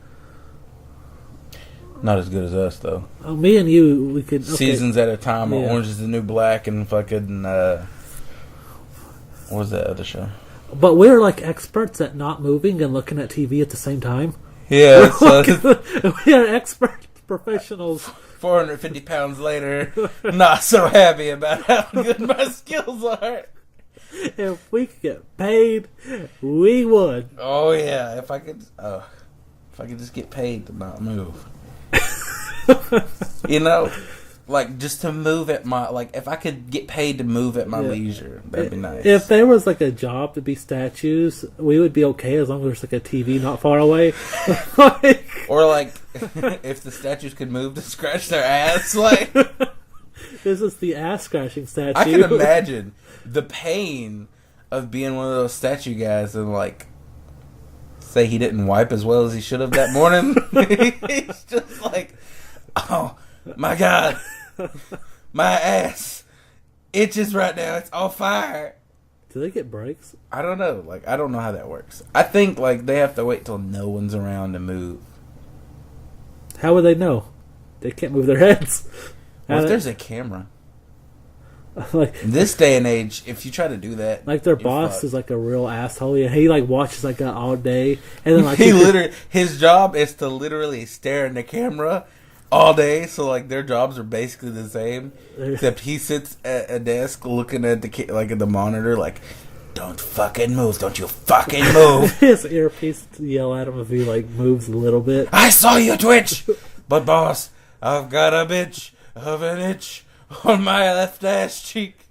Not as good as us, though. Me and you, we could... Okay. Seasons at a time. Yeah. Orange is the New Black and fucking... what was that other show? But we're like experts at not moving and looking at TV at the same time. Yeah. We are expert professionals. 450 pounds later, not so happy about how good my skills are. If we could get paid, we would. Oh, yeah. If I could just get paid to not move. Like just to move at my, like if I could get paid to move at my leisure, that'd be nice. If there was like a job to be statues, we would be okay as long as there's like a TV not far away. Or like if the statues could move to scratch their ass, like this is the ass scratching statue. I can imagine the pain of being one of those statue guys and like say he didn't wipe as well as he should have that morning. He's just like, oh my God, my ass itches right now. It's on fire. Do they get breaks? I don't know. Like, I don't know how that works. I think like they have to wait till no one's around to move. How would they know? They can't move their heads. Well, if there's a camera. Like In this day and age, if you try to do that, like their boss fucked. is like a real asshole. Yeah, he like watches like that all day, and then like his job is to literally stare in the camera all day. So like their jobs are basically the same, except he sits at a desk looking at at the monitor, like, don't fucking move, don't you fucking move. His earpiece to yell at him if he like moves a little bit. I saw you twitch, but boss, I've got a bitch of an itch on my left ass cheek.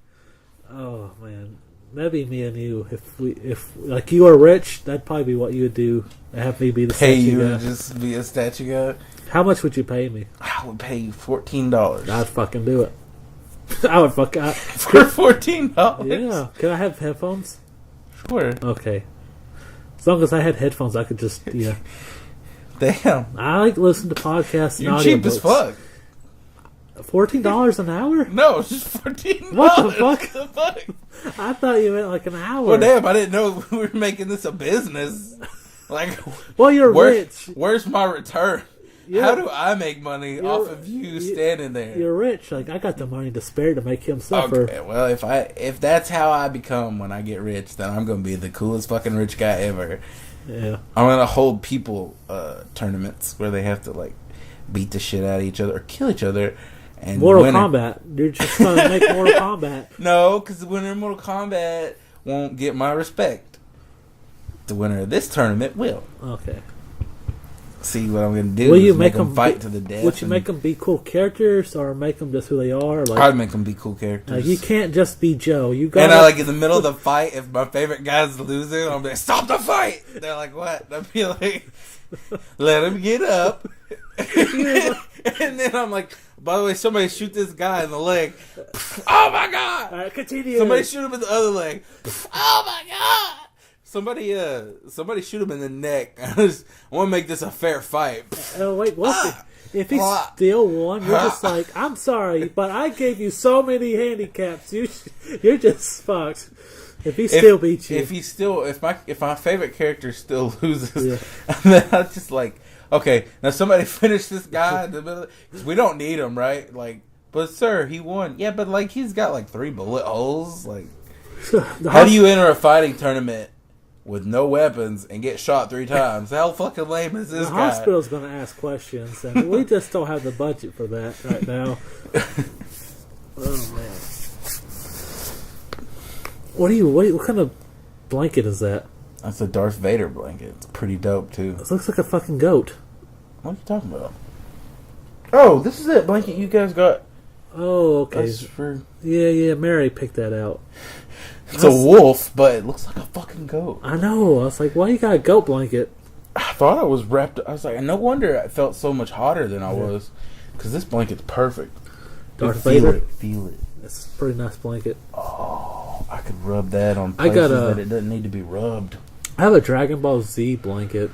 Oh man, that'd be me and you. If like you were rich, that'd probably be what you would do. Have me be the Pay statue you guy. to just be a statue guy. How much would you pay me? I would pay you $14. I'd fucking do it. I would fuck For $14? Yeah. Can I have headphones? Sure. Okay. As long as I had headphones, I could just Damn. I like to listen to podcasts. You're and cheap as fuck. $14 an hour? No, it's just $14. What the fuck? What the fuck? I thought you meant like an hour. Well, damn, I didn't know we were making this a business. Like, well, you're rich. Where's my return? How do I make money off of you standing there? You're rich. Like, I got the money to spare to make him suffer. Okay, well, if that's how I become when I get rich, then I'm gonna be the coolest fucking rich guy ever. Yeah. I'm gonna hold people tournaments where they have to like beat the shit out of each other or kill each other. And Mortal Kombat. You're just trying to make Mortal Kombat. No, because the winner of Mortal Kombat won't get my respect. The winner of this tournament will. Okay. See what I'm going to do? Will you make them fight to the death? Would you make them be cool characters or make them just who they are? Like, I'd make them be cool characters. Like, you can't just be Joe. You got. And I like in the middle of the fight, if my favorite guy's losing, I'm like, stop the fight. They're like, what? I'd be like, let him get up. And then I'm like, by the way, somebody shoot this guy in the leg. Oh my God! All right, continue. Somebody shoot him in the other leg. Oh my God! Somebody shoot him in the neck. I want to make this a fair fight. Oh wait, what? If he still won, you're just like, I'm sorry, but I gave you so many handicaps. You're just fucked. If he still beats you, if my favorite character still loses, then I'm just like, okay, now somebody finish this guy in the middle. Cause we don't need him, right? Like, but sir, he won. Yeah, but like he's got like 3 bullet holes. Like, how do you enter a fighting tournament with no weapons and get shot 3 times? How fucking lame is this the guy? hospital's going to ask questions, and we just don't have the budget for that right now. Oh man, what kind of blanket is that? That's a Darth Vader blanket. It's pretty dope, too. It looks like a fucking goat. What are you talking about? Oh, this is that blanket you guys got. Oh, okay. That's for... Yeah, Mary picked that out. It's a wolf, but it looks like a fucking goat. I know. I was like, why you got a goat blanket? I thought I was wrapped... I was like, no wonder I felt so much hotter than I was. Because this blanket's perfect. Darth Vader. Feel it. It's a pretty nice blanket. Oh, I could rub that on places that it doesn't need to be rubbed. I have a Dragon Ball Z blanket.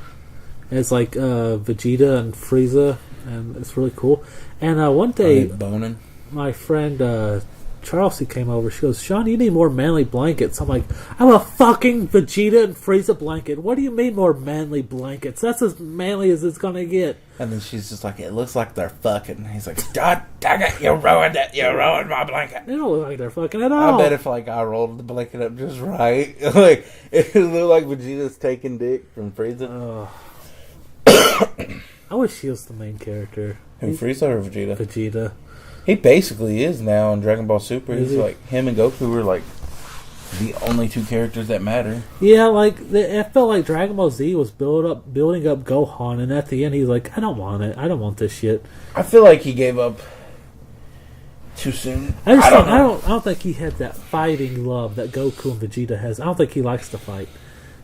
It's like Vegeta and Frieza, and it's really cool. And one day, boning. my friend Chelsea came over. She goes, Sean, you need more manly blankets. I'm like, I'm a fucking Vegeta and Frieza blanket. What do you mean more manly blankets? That's as manly as it's going to get. And then she's just like, it looks like they're fucking. And he's like, God dang it, you ruined it. You ruined my blanket. They don't look like they're fucking at all. I bet if I rolled the blanket up just right, like it would look like Vegeta's taking dick from Frieza. I wish he was the main character. Who, Frieza or Vegeta? Vegeta. He basically is now in Dragon Ball Super. He's he? like, him and Goku were like the only two characters that matter. Yeah, like it felt like Dragon Ball Z was building up Gohan, and at the end he's like, I don't want it. I don't want this shit. I feel like he gave up too soon. I don't think he had that fighting love that Goku and Vegeta has. I don't think he likes to fight.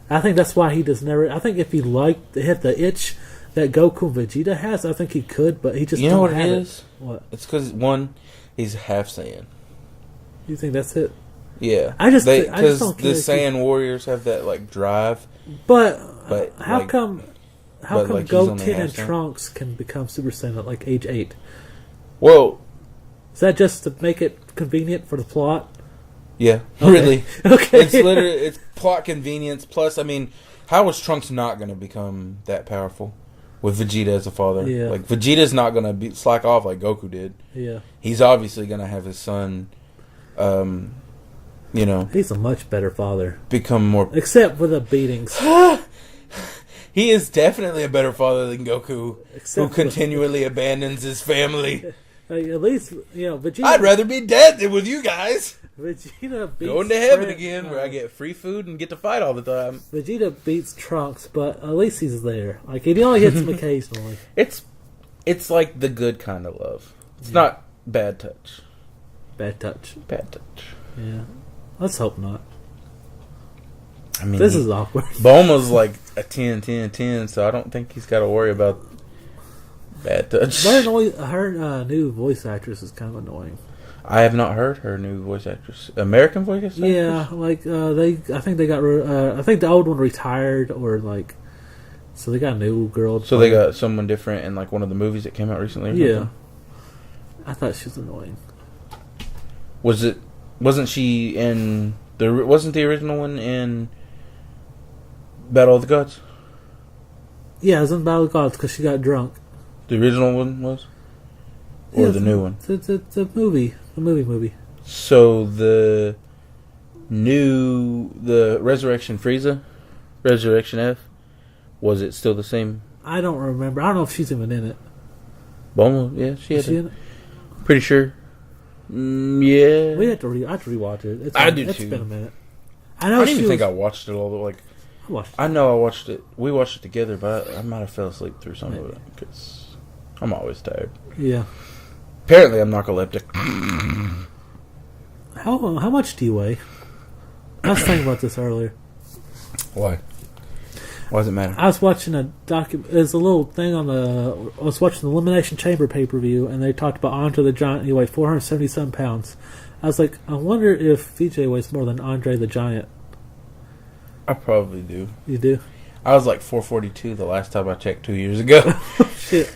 I think that's why he does never. I think if he hit the itch that Goku and Vegeta has, I think he could, but he just you know what it have is? What? It's because one, he's half Saiyan. You think that's it? Yeah, I just don't because care the Saiyan warriors have that like drive. But how like, come like, Goten and Trunks can become Super Saiyan at like age 8? Well, is that just to make it convenient for the plot? Yeah, okay. Really. Okay, it's literally it's plot convenience. Plus, I mean, how is Trunks not going to become that powerful with Vegeta as a father? Yeah. Like Vegeta's not going to slack off like Goku did. Yeah, he's obviously going to have his son. You know, he's a much better father. Become more, except for the beatings. He is definitely a better father than Goku, except who continually abandons his family. Like, at least, you know, Vegeta. I'd rather be dead than with you guys. Vegeta beats going to heaven again, where I get free food and get to fight all the time. Vegeta beats Trunks, but at least he's there. Like, he only hits him occasionally. It's like the good kind of love. It's not bad touch. Bad touch. Bad touch. Yeah. Let's hope not. I mean, this is awkward. Bulma's like a 10, 10, 10, so I don't think he's got to worry about bad touch. Her new voice actress is kind of annoying. I have not heard her new voice actress. American voice actress? Yeah, like I think they got. I think the old one retired, or like, so they got a new girl. So they got someone different in like one of the movies that came out recently. Yeah, I thought she was annoying. Wasn't she in wasn't the original one in Battle of the Gods? Yeah, it was in Battle of the Gods because she got drunk. The original one was, or the new one? The movie, the movie. So the Resurrection Frieza, Resurrection F, was it still the same? I don't remember. I don't know if she's even in it. Bulma, yeah, she in it. Pretty sure. Yeah, we have to rewatch it. It's been a minute. I don't even think I watched it all. Like, I know I watched it. We watched it together, but I might have fell asleep through some of it because I'm always tired. Yeah. Apparently, I'm narcoleptic. How much do you weigh? I was thinking about this earlier. Why? Why does it matter? I was watching there's a little thing I was watching the Elimination Chamber pay-per-view, and they talked about Andre the Giant. He weighed 477 pounds. I was like, I wonder if VJ weighs more than Andre the Giant. I probably do. You do? I was like 442 the last time I checked 2 years ago. Shit.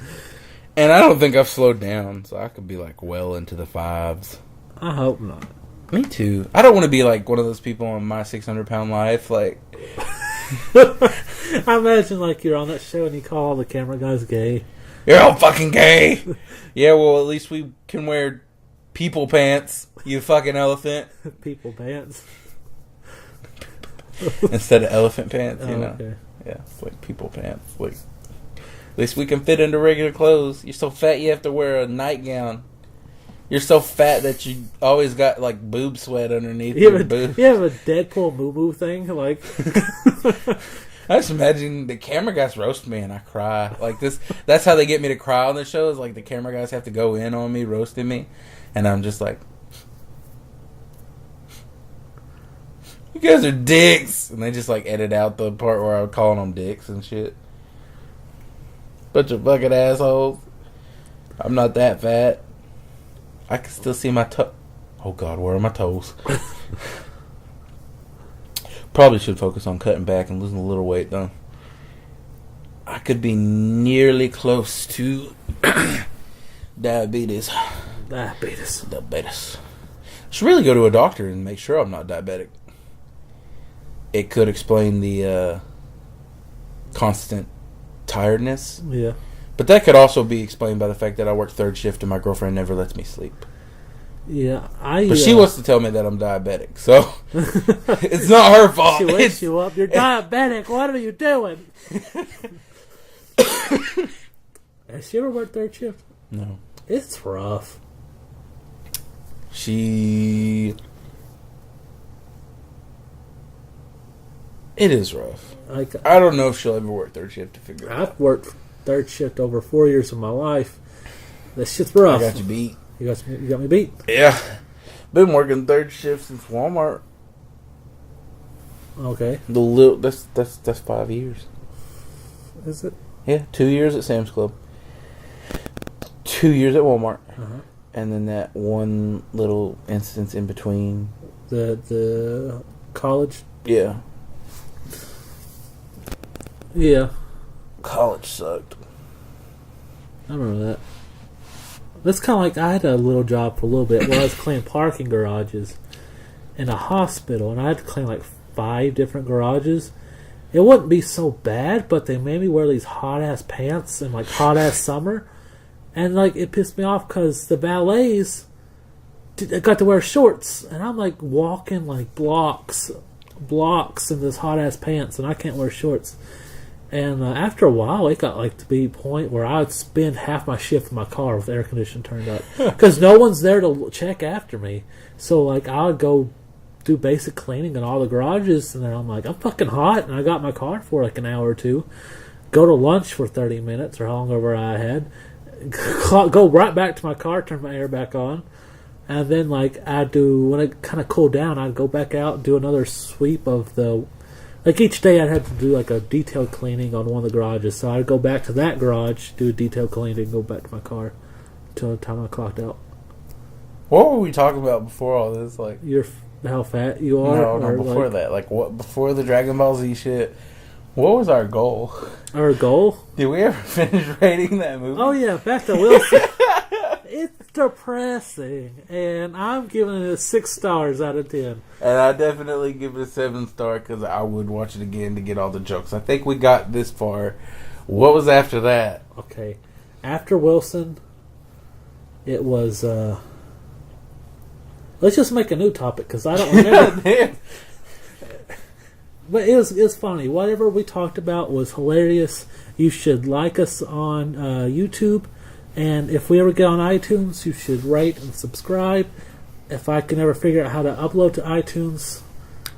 And I don't think I've slowed down, so I could be like well into the fives. I hope not. Me too. I don't want to be like one of those people on My 600-Pound Life, like... I imagine like you're on that show and you call all the camera guys gay. You're all fucking gay. Yeah, well, at least we can wear people pants, you fucking elephant. People pants. Instead of elephant pants, you know. Okay. Yeah, like people pants. Like, at least we can fit into regular clothes. You're so fat you have to wear a nightgown. You're so fat that you always got like boob sweat underneath You your have, boobs. you have a Deadpool moo thing, like. I just imagine the camera guys roast me and I cry. Like this, that's how they get me to cry on the shows. Like the camera guys have to go in on me, roasting me. And I'm just like, you guys are dicks. And they just like edit out the part where I was calling them dicks and shit. Bunch of fucking assholes. I'm not that fat. I can still see my toe. Oh God, where are my toes? Probably should focus on cutting back and losing a little weight though. I could be nearly close to diabetes. Diabetes. Should really go to a doctor and make sure I'm not diabetic. It could explain the constant tiredness. Yeah. But that could also be explained by the fact that I work third shift and my girlfriend never lets me sleep. Yeah, But she wants to tell me that I'm diabetic, so it's not her fault. She wakes you up. You're diabetic. What are you doing? Has she ever worked third shift? No. It's rough. It is rough. Like, I don't know if she'll ever work third shift to figure it out. I've worked third shift over 4 years of my life. That shit's rough. I got you beat. You got me beat. Yeah. Been working third shift since Walmart. Okay. That's 5 years. Is it? Yeah, 2 years at Sam's Club. 2 years at Walmart. Uh-huh. And then that one little instance in between. The college? Yeah. Yeah. College sucked. I remember that. That's kind of like I had a little job for a little bit where I was cleaning parking garages in a hospital, and I had to clean like 5 different garages. It wouldn't be so bad, but they made me wear these hot ass pants in like hot ass summer, and like it pissed me off because the valets got to wear shorts, and I'm like walking like blocks in this hot ass pants, and I can't wear shorts. And after a while, it got like to be a point where I would spend half my shift in my car with the air conditioning turned up because no one's there to check after me. So like I would go do basic cleaning in all the garages, and then I'm like, I'm fucking hot, and I got my car for like an hour or two. Go to lunch for 30 minutes or how long over I had. Go right back to my car, turn my air back on, and then like I'd do when it kind of cooled down, I'd go back out and do another sweep of the. Like each day I'd have to do like a detailed cleaning on one of the garages. So I'd go back to that garage, do a detailed cleaning, go back to my car until the time I clocked out. What were we talking about before all this? Like How fat you are? No, before that. Like what? Before the Dragon Ball Z shit. What was our goal? Our goal? Did we ever finish rating that movie? Oh yeah, back to Wilson. It's depressing, and I'm giving it 6 stars out of 10. And I definitely give it a 7-star because I would watch it again to get all the jokes. I think we got this far. What was after that? Okay, after Wilson, it was. Let's just make a new topic because I don't remember. But it was funny. Whatever we talked about was hilarious. You should like us on YouTube. And if we ever get on iTunes, you should rate and subscribe. If I can ever figure out how to upload to iTunes.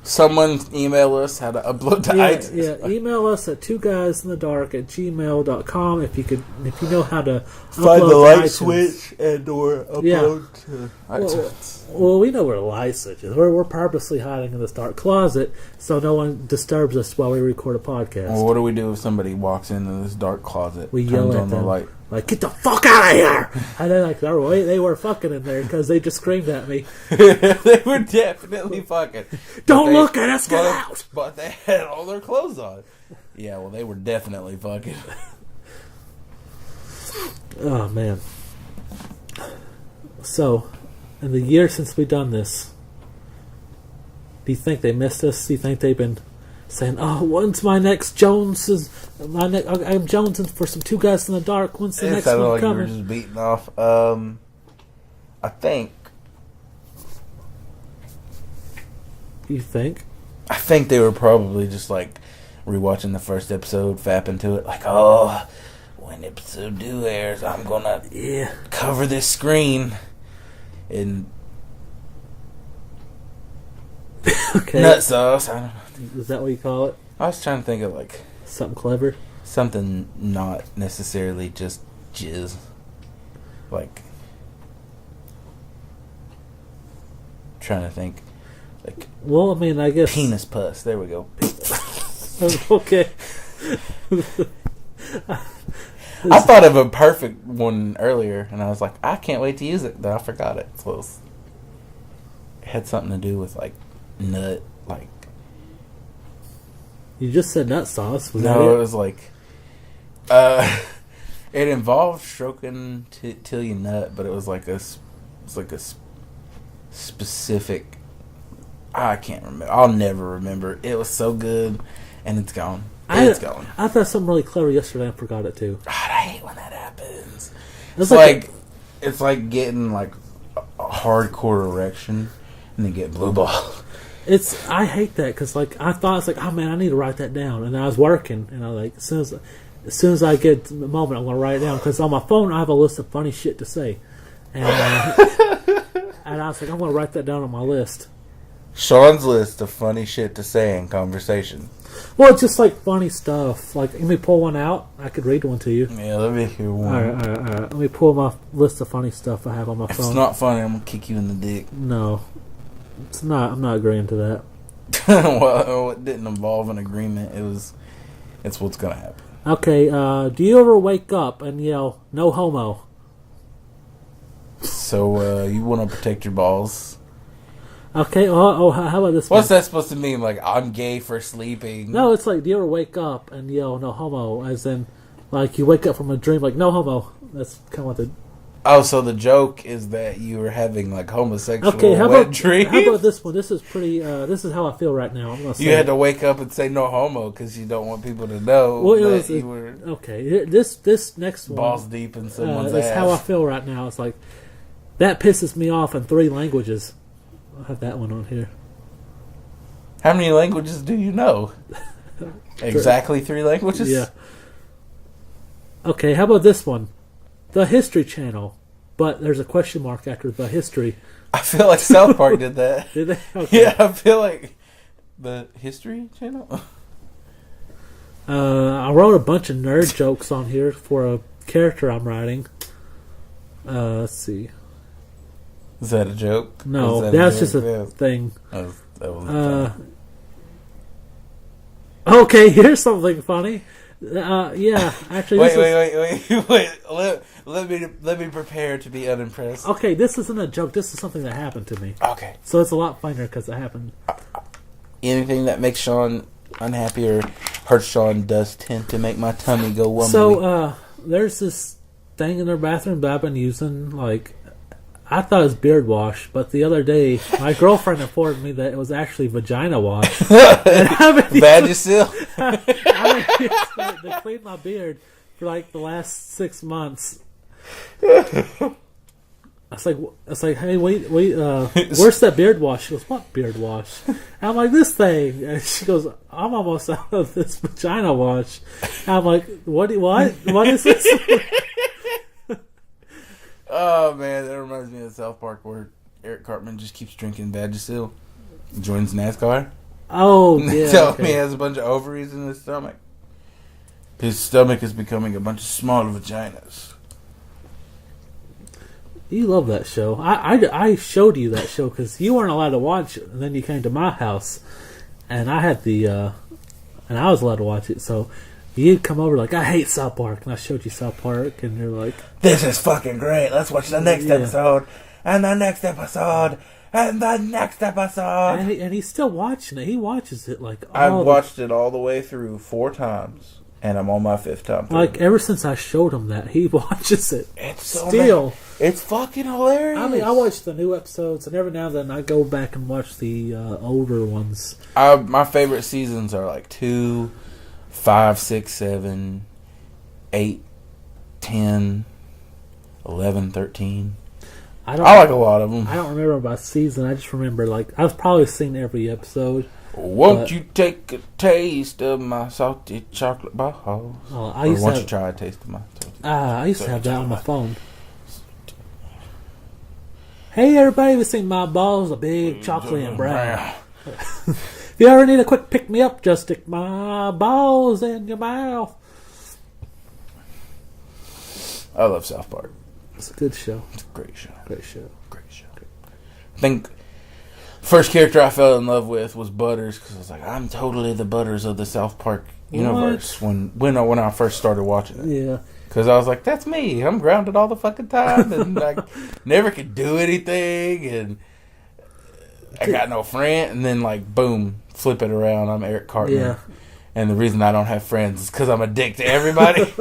Someone email us how to upload to iTunes. Yeah, email us at twoguysinthedark@gmail.com if you know how to find upload the light to iTunes. switch and or upload to iTunes. Well, we know where the light switch is. We're purposely hiding in this dark closet so no one disturbs us while we record a podcast. Well, what do we do if somebody walks into this dark closet? We yell at on them. The light. Like, get the fuck out of here! And then, like, they were fucking in there because they just screamed at me. They were definitely fucking. Don't look at us, get out! But they had all their clothes on. Yeah, well, they were definitely fucking. Oh, man. So, in the year since we've done this, do you think they missed us? Do you think they've been saying, "Oh, when's my next Jones's? I'm jonesing for some Two Guys in the Dark. When's the next one like coming?" You were just beating off. I think. You think? I think they were probably just like rewatching the first episode, fapping to it, like, "Oh, when episode 2 airs, I'm gonna cover this screen." and Okay. nut sauce. I don't know. Is that what you call it? I was trying to think of like Something clever? something not necessarily just jizz. Like, trying to think. Like, Well, I mean, I guess... penis pus. There we go. Okay. I thought of a perfect one earlier, and I was like, I can't wait to use it. Then I forgot it. So it had something to do with, like, nut, like... You just said nut sauce. Was that No, it? it was like... it involved stroking till you nut, but it was like a specific... I can't remember. I'll never remember. It was so good, and it's gone. It's gone. I thought something really clever yesterday and forgot it too. God, I hate when that happens. It's It's like getting like a hardcore erection and then get blue ball. I hate that because like I thought it's like, oh man, I need to write that down, and I was working, and I was like, as soon as I get the moment, I'm gonna write it down because on my phone I have a list of funny shit to say, and and I was like, I'm gonna write that down on my list. Sean's list of funny shit to say in conversation. Well, it's just like funny stuff. Like, let me pull one out. I could read one to you. Yeah, let me hear one. All right. Let me pull my list of funny stuff I have on my If phone. it's not funny, I'm gonna kick you in the dick. No, it's not. I'm not agreeing to that. Well, it didn't involve an agreement. It's what's gonna happen. Okay. Do you ever wake up and yell "No homo"? So you want to protect your balls? Okay. Oh, how about this? What's one? that supposed to mean? Like, I'm gay for sleeping? No, it's like, do you ever wake up and yell "No homo"? As in, like you wake up from a dream, like "No homo." That's kind of what the. Oh, so the joke is that you were having like homosexual Okay. How wet about dreams? How about this one? This is pretty. This is how I feel right now. I'm gonna say You had it. to wake up and say no homo because you don't want people to know Well, it that was you were okay. This next one balls deep in someone's ass. is how I feel right now. It's like that pisses me off in 3 languages. I'll have that one on here. How many languages do you know? Exactly 3 languages? Yeah. Okay, how about this one? The History Channel. But there's a question mark after the history. I feel like South Park did that. Did they? Okay. Yeah, I feel like the History Channel. I wrote a bunch of nerd jokes on here for a character I'm writing. Let's see. Is that a joke? No, Is that that's joke? just a Yeah. thing. That was Okay, here's something funny. Yeah, actually, Let me prepare to be unimpressed. Okay, this isn't a joke. This is something that happened to me. Okay. So it's a lot funnier because it happened. Anything that makes Sean unhappy or hurts Sean does tend to make my tummy go wumbly. So, there's this thing in their bathroom that I've been using, like, I thought it was beard wash, but the other day, my girlfriend informed me that it was actually vagina wash. Vagisil? I've been using it to clean my beard for, like, the last 6 months. I was like, hey, wait, where's that beard wash? She goes, what beard wash? And I'm like, this thing. And she goes, I'm almost out of this vagina wash. And I'm like, what is this? Oh man, that reminds me of South Park where Eric Cartman just keeps drinking Vagisil, joins NASCAR. Oh, yeah. Tell okay. me he has a bunch of ovaries in his stomach. His stomach is becoming a bunch of smaller vaginas. You love that show. I showed you that show because you weren't allowed to watch it, and then you came to my house, and I had and I was allowed to watch it. So you'd come over like, I hate South Park, and I showed you South Park, and you're like, this is fucking great. Let's watch the next Yeah. episode, and the next episode, and the next episode. and he's still watching it. He watches it like I've all watched it all the way through 4 times, and I'm on my 5th time. like ever since I showed him that, he watches it. It's so Still. It's fucking hilarious. I mean, I watch the new episodes, and every now and then I go back and watch the older ones. My favorite seasons are like 2, 5, 6, 7, 8, 10, 11, 13. I like a lot of them. I don't remember by season. I just remember like I've probably seen every episode. Won't you take a taste of my salty chocolate balls? Oh, Or won't you try a taste of my salty I used to have that on my phone. Hey everybody, we sing My Balls are Big, Chocolate, and Brown. If you ever need a quick pick-me-up, just stick my balls in your mouth. I love South Park. It's a good show. It's a great show. Great show. Great show. I think first character I fell in love with was Butters, because I was like, I'm totally the Butters of the South Park universe when I first started watching it. Yeah. Because I was like, that's me. I'm grounded all the fucking time, and like never could do anything, and I got no friend. And then like boom, flip it around. I'm Eric Cartman. Yeah. And the reason I don't have friends is because I'm a dick to everybody.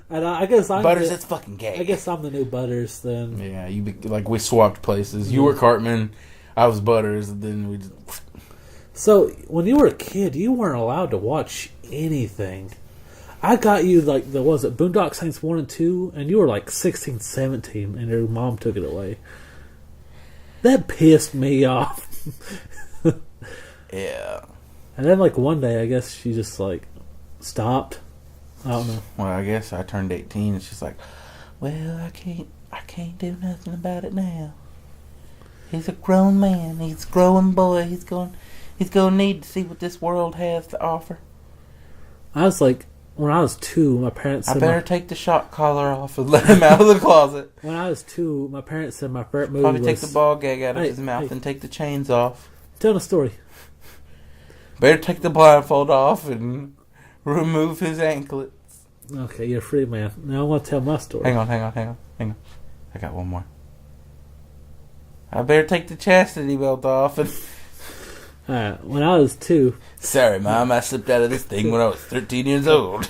And I guess I'm Butters, that's fucking gay. I guess I'm the new Butters then. Yeah, like we swapped places. You were Cartman, I was Butters, and then we just... So when you were a kid, you weren't allowed to watch anything. I got you like Boondock Saints 1 and 2, and you were like 16, 17, and your mom took it away. That pissed me off. Yeah. And then like one day, I guess she just like stopped. I don't know. Well, I guess I turned 18, and she's like, well, I can't do nothing about it now. He's a grown man. He's a growing boy. He's going to need to see what this world has to offer. I was like, when I was 2, my parents said... I better take the shock collar off and let him out of the closet. When I was 2, my parents said my favorite movie Probably was... take the ball gag out of his mouth and take the chains off. Tell the story. Better take the blindfold off and remove his anklets. Okay, you're a free man. Now I want to tell my story. Hang on. I got one more. I better take the chastity belt off and... Alright, when I was 2... Sorry, Mom, I slipped out of this thing when I was 13 years old.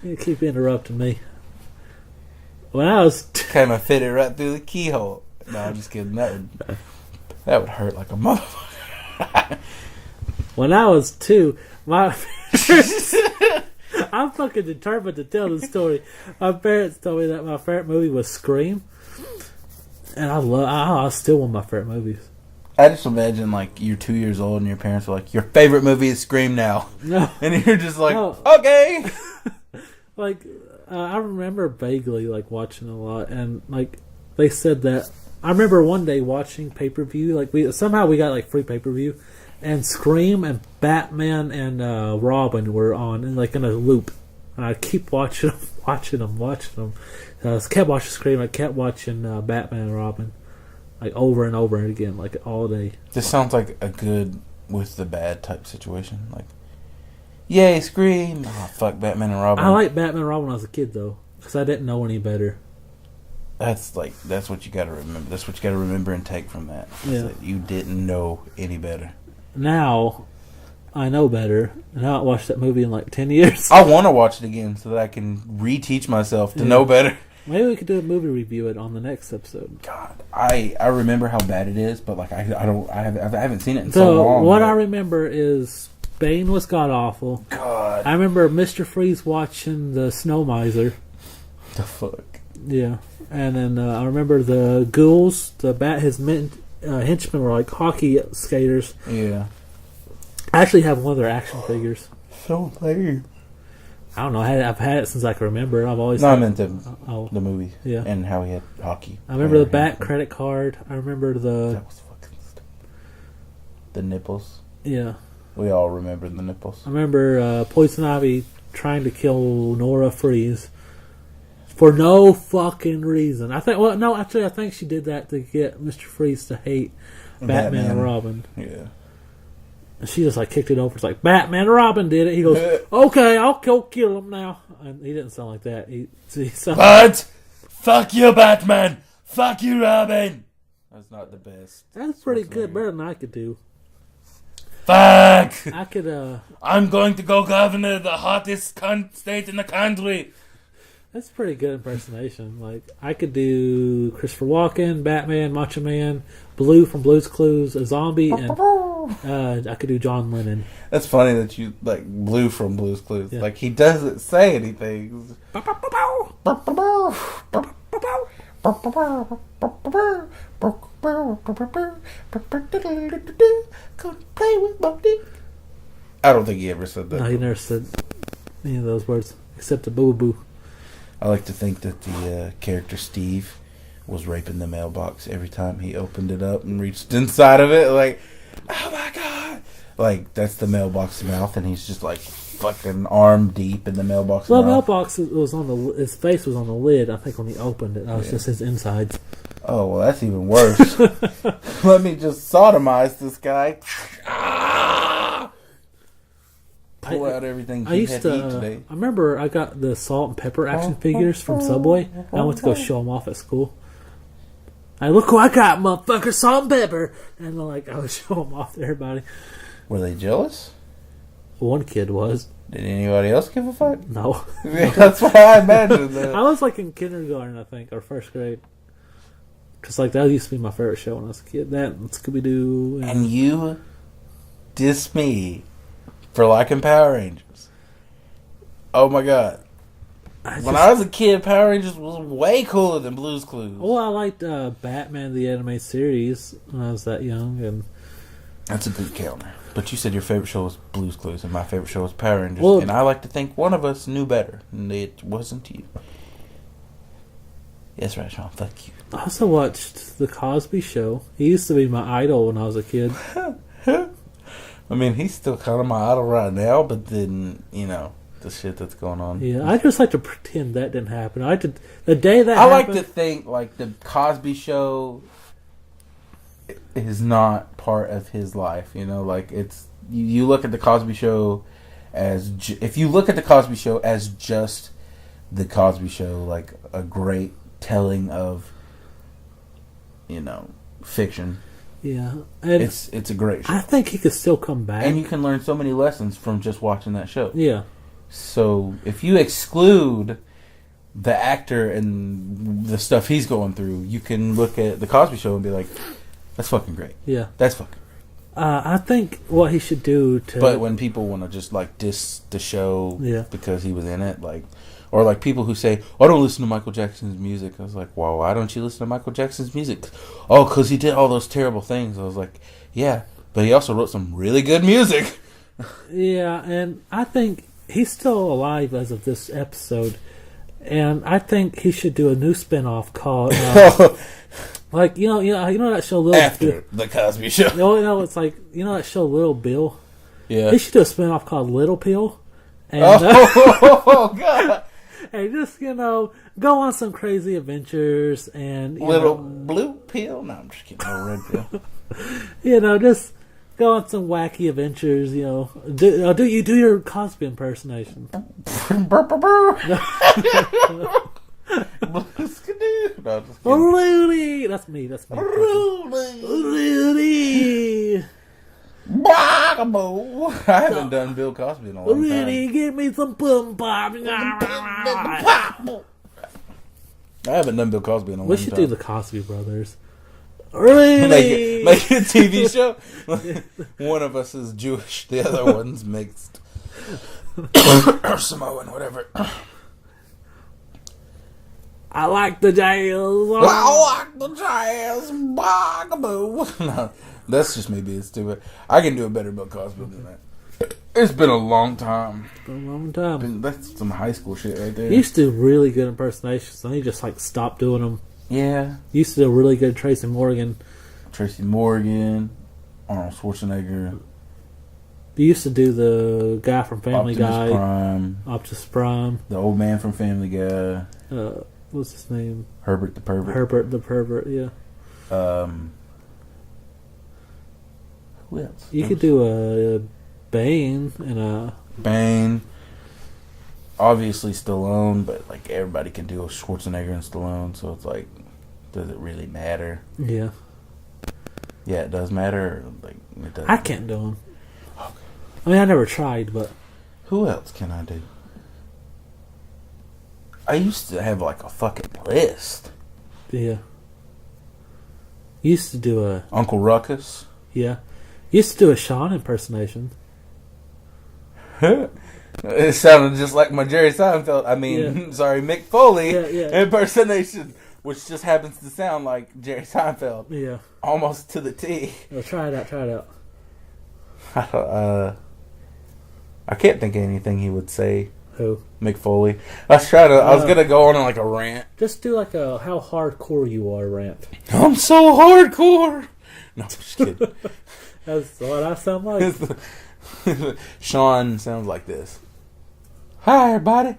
You keep interrupting me. When I was... Kind of fit it right through the keyhole. No, I'm just kidding. That would hurt like a motherfucker. When I was 2, my... I'm fucking determined to tell the story. My parents told me that my favorite movie was Scream. And I still one of my favorite movies. I just imagine, like, you're 2 years old and your parents are like, your favorite movie is Scream now. No. And you're just like, No. okay. Like, I remember vaguely, like, watching a lot. And, like, they said that... I remember one day watching pay-per-view. Like, we got, like, free pay-per-view. And Scream and Batman and Robin were on, in a loop. And I keep watching them. I kept watching Scream. I kept watching Batman and Robin. Like, over and over again, like, all day. This sounds like a good with the bad type situation. Like, yay, Scream. Oh, fuck Batman and Robin. I liked Batman and Robin when I was a kid, though. Because I didn't know any better. That's what you got to remember. That's what you got to remember and take from that. Yeah. That you didn't know any better. Now, I know better. And I haven't watched that movie in, like, 10 years. I want to watch it again so that I can reteach myself to know better. Maybe we could do a movie review it on the next episode. God, I remember how bad it is, but like I haven't seen it in so long. What I remember is Bane was god awful. God, I remember Mr. Freeze watching the Snow Miser. the fuck. Yeah, and then I remember the ghouls. His henchmen were like hockey skaters. Yeah, I actually have one of their action figures. So lame. I don't know. I've had it since I can remember. I meant the movie. Yeah, and how he had hockey. I remember the Bat credit card. I remember that was fucking stupid. The nipples. Yeah, we all remember the nipples. I remember Poison Ivy trying to kill Nora Freeze for no fucking reason. I think she did that to get Mr. Freeze to hate Batman and Robin. Yeah. And she just like kicked it over. It's like, Batman and Robin did it. He goes, okay, I'll kill him now. And he didn't sound like that. He sounded But fuck you, Batman. Fuck you, Robin. That's not the best. That's pretty good. Better than I could do. Fuck. I could. I'm going to go governor of the hottest state in the country. That's a pretty good impersonation. Like, I could do Christopher Walken, Batman, Macho Man, Blue from Blue's Clues, a zombie, and I could do John Lennon. That's funny that you like Blue from Blue's Clues. Yeah. Like, he doesn't say anything. Play with Bodie. I don't think he ever said that. No, he never said any of those words except the boo boo. I like to think that the character Steve was raping the mailbox every time he opened it up and reached inside of it. Like, oh my god! Like, that's the mailbox mouth, and he's just like fucking arm deep in the mailbox Well, the mouth. mailbox was on his face was on the lid. I think when he opened it, that was just his insides. Oh well, that's even worse. Let me just sodomize this guy. Pull out everything he had to eat today. I remember I got the salt and pepper action figures from Subway. I went to go show them off at school. I look what I got, motherfucker, salt and pepper, and like I would show them off to everybody. Were they jealous? One kid was. Did anybody else give a fuck? No. That's what I imagined. That. I was like in kindergarten, I think, or first grade. Because like that used to be my favorite show when I was a kid. That and Scooby-Doo. And you diss me for liking Power Rangers. Oh my god. When I was a kid, Power Rangers was way cooler than Blue's Clues. Well, I liked Batman the animated series when I was that young, and that's a good counter. But you said your favorite show was Blue's Clues, and my favorite show was Power Rangers. Well, and I like to think one of us knew better, and it wasn't you. Yes, right, Sean. Fuck you. I also watched The Cosby Show. He used to be my idol when I was a kid. I mean, he's still kind of my idol right now, but then, you know, the shit that's going on. Yeah, I just like to pretend that didn't happen. The day that I happened, like to think, like, the Cosby Show is not part of his life, you know? Like, it's... You look at the Cosby Show as... If you look at the Cosby Show as just the Cosby Show, like, a great telling of, you know, fiction... Yeah, and it's a great show. I think he could still come back, and you can learn so many lessons from just watching that show. Yeah. So if you exclude the actor and the stuff he's going through, you can look at the Cosby Show and be like, "That's fucking great." Yeah, that's fucking great. I think what he should do to. But when people want to just like diss the show, yeah. because he was in it, like. Or like people who say, "I don't listen to Michael Jackson's music." I was like, "Well, why don't you listen to Michael Jackson's music?" "Oh, because he did all those terrible things." I was like, "Yeah, but he also wrote some really good music." Yeah, and I think he's still alive as of this episode, and I think he should do a new spinoff called, like you know that show Little After Bill? the Cosby Show. No, it's like that show Little Bill. Yeah, he should do a spinoff called Little Pill, and oh god. And just, go on some crazy adventures and... Little blue pill? No, I'm just kidding. Little red pill. Just go on some wacky adventures, Do your Cosby impersonation. Rudy! That's me. Rudy! I haven't done Bill Cosby in a long time. Rudy, give me some pum pop. I haven't done Bill Cosby in a long time. We should do the Cosby Brothers. Really? Make it a TV show. One of us is Jewish, the other one's mixed. Or Samoan, whatever. I like the jazz. I like the jazz. Bugaboo. No, that's just me being stupid. I can do a better Bill Cosby than that. It's been a long time. It's been a long time. That's some high school shit right there. He used to do really good impersonations, and he just stopped doing them. Yeah. He used to do really good Tracy Morgan, Arnold Schwarzenegger. He used to do the guy from Family Guy. Optimus Prime. The old man from Family Guy. What's his name? Herbert the Pervert. Herbert the Pervert, yeah. Who else? You could do a Bane and a... Bane. Obviously Stallone, but everybody can do a Schwarzenegger and Stallone, so it's does it really matter? Yeah. Yeah, it does matter. It doesn't. I can't do them. Okay. I mean, I never tried, but... Who else can I do? I used to have a fucking list. Yeah. Used to do a... Uncle Ruckus. Yeah. Used to do a Sean impersonation. It sounded just like my Jerry Seinfeld. Mick Foley impersonation, which just happens to sound like Jerry Seinfeld. Yeah. Almost to the T. Well, try it out. I can't think of anything he would say. Who? Mick Foley. I was gonna go on like a rant. Just do like a how hardcore you are rant. I'm so hardcore. No, I'm just kidding. That's what I sound like. Sean sounds like this. Hi, everybody.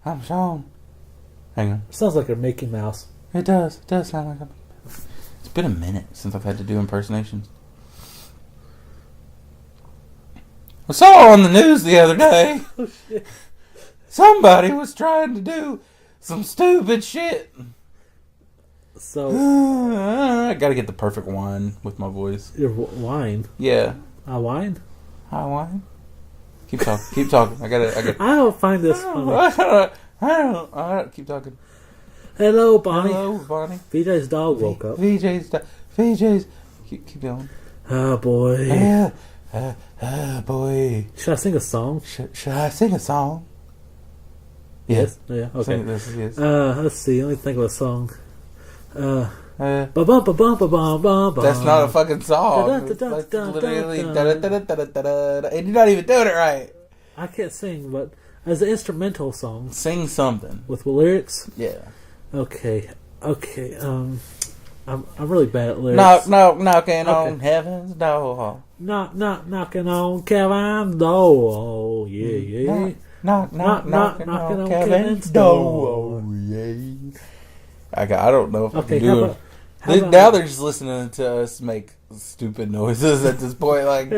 I'm Sean. Hang on. Sounds like a Mickey Mouse. It does. It does sound like a... It's been a minute since I've had to do impersonations. I saw on the news the other day. Oh, shit. Somebody was trying to do some stupid shit. So... I gotta get the perfect whine with my voice. Your whine? Yeah. I whine? Hi, whine. Keep talking. Keep talking. I don't find this funny. I don't. Keep talking. Hello, Bonnie. Hello, Bonnie. VJ's dog woke up. VJ's. Keep going. Oh, boy. Yeah. Boy. Should I sing a song? Should I sing a song? Yes. Yeah. Okay. Sing this, yes. Let's see. Let me think of a song. That's That's not a fucking song. It's literally and you're not even doing it right. I can't sing, but as an instrumental song Sing something. with lyrics. Yeah. Okay. I'm really bad at lyrics. Knocking on heaven's door. Knocking on Kevin's door. Oh, yeah. Knocking on Kevin's door. Yeah. I don't know if I can do it. Now they're just listening to us make stupid noises at this point. Like,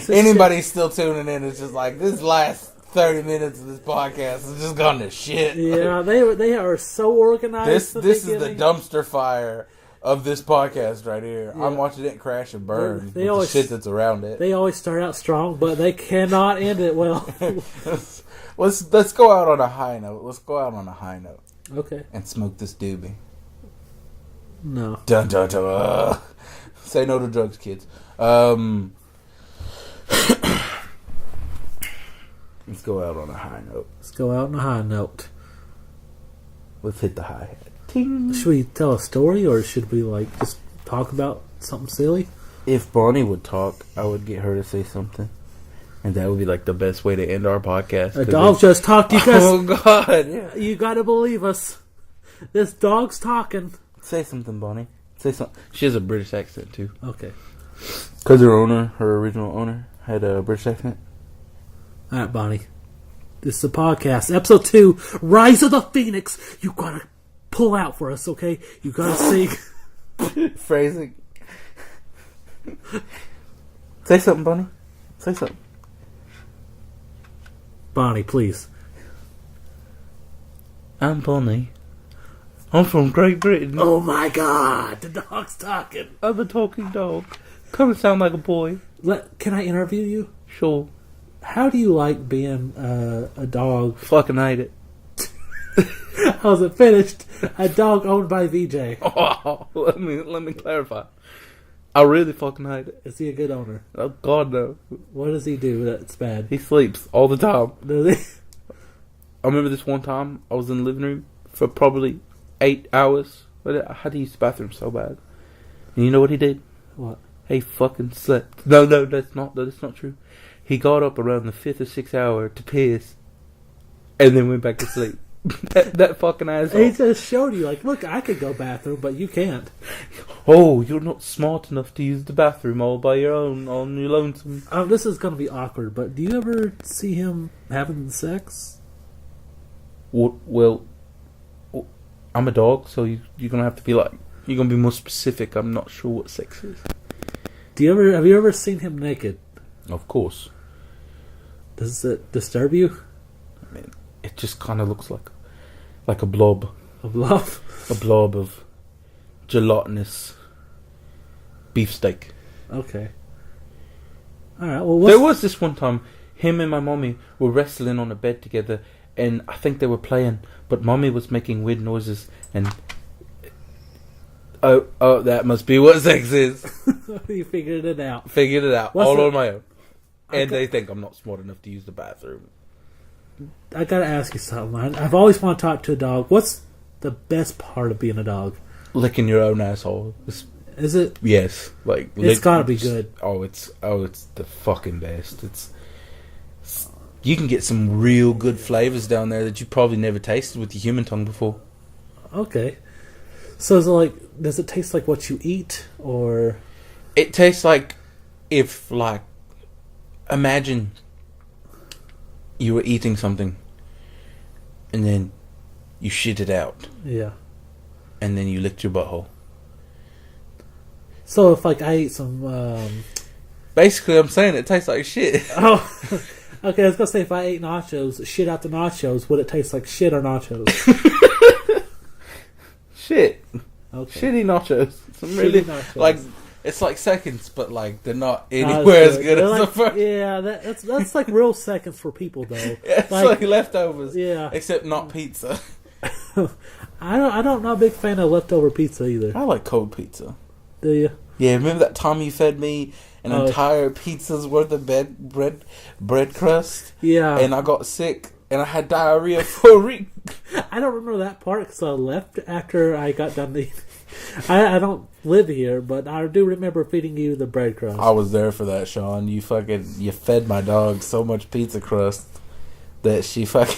anybody still tuning in is just like, this last 30 minutes of this podcast has just gone to shit. Yeah, they are so organized. This is the dumpster fire of this podcast right here. Yeah. I'm watching it crash and burn with the shit that's around it. They always start out strong, but they cannot end it well. Let's go out on a high note. Okay. And smoke this doobie. No. Dun dun dun. Say no to drugs, kids. Let's go out on a high note. Let's hit the hi-hat. Ting. Should we tell a story, or should we just talk about something silly? If Bonnie would talk, I would get her to say something. And that would be the best way to end our podcast. A dog just talked. You guys, oh God! Yeah. You gotta believe us. This dog's talking. Say something, Bonnie. Say something. She has a British accent too. Okay. Because her original owner, had a British accent. All right, Bonnie. This is a podcast, episode 2, Rise of the Pheonix. You gotta pull out for us, okay? You gotta sing. Phrasing. Say something, Bonnie. Say something. Bonnie, please. I'm Bonnie. I'm from Great Britain. Oh my God, the dog's talking. I'm a talking dog. Kind of sound like a boy. Can I interview you? Sure. How do you like being a dog? Fucking hate it. How's it finished? A dog owned by VJ. Oh, let me clarify. I really fucking hate it. Is he a good owner? Oh God, no. What does he do that's bad? He sleeps all the time. Does he? I remember this one time I was in the living room for probably 8 hours. I had to use the bathroom so bad. And you know what he did? What? He fucking slept. No, that's not true. He got up around the 5th or 6th hour to piss, and then went back to sleep. that fucking asshole. He just showed you, look, I could go bathroom, but you can't. Oh, you're not smart enough to use the bathroom all by your own, on your lonesome. This is going to be awkward, but do you ever see him having sex? Well, I'm a dog, so you're going to have to be you're going to be more specific. I'm not sure what sex is. Have you ever seen him naked? Of course. Does it disturb you? I mean, it just kind of looks like a blob. A blob? A blob of gelatinous beefsteak. Okay. Alright, well, there was this one time, him and my mommy were wrestling on a bed together, and I think they were playing, but mommy was making weird noises, and... Oh, that must be what sex is. You figured it out. All on my own. And they think I'm not smart enough to use the bathroom. I gotta ask you something. I've always wanted to talk to a dog. What's the best part of being a dog? Licking your own asshole. Is it? Yes. It's gotta be good. It's the fucking best. you can get some real good flavors down there that you probably never tasted with your human tongue before. Okay. So is it like, does it taste like what you eat, or? It tastes like if, like, imagine you were eating something and then you shit it out. Yeah. And then you licked your butthole. So if, like, I ate some, Basically, I'm saying it tastes like shit. Oh, okay, I was going to say, if I ate nachos, shit out the nachos, would it taste like shit or nachos? Shit. Okay. Shitty nachos. Some really, nachos. like, it's like seconds, but, like, they're not anywhere as good as like, the first. Yeah, that's like real seconds for people, though. It's like leftovers. Yeah. Except not pizza. I'm not a big fan of leftover pizza either. I like cold pizza. Do you? Yeah, remember that time you fed me an entire pizza's worth of bread crust? Yeah. And I got sick and I had diarrhea for a week. I don't remember that part because I left after I got done eating. I don't live here, but I do remember feeding you the bread crust. I was there for that, Sean. You fed my dog so much pizza crust that she fucking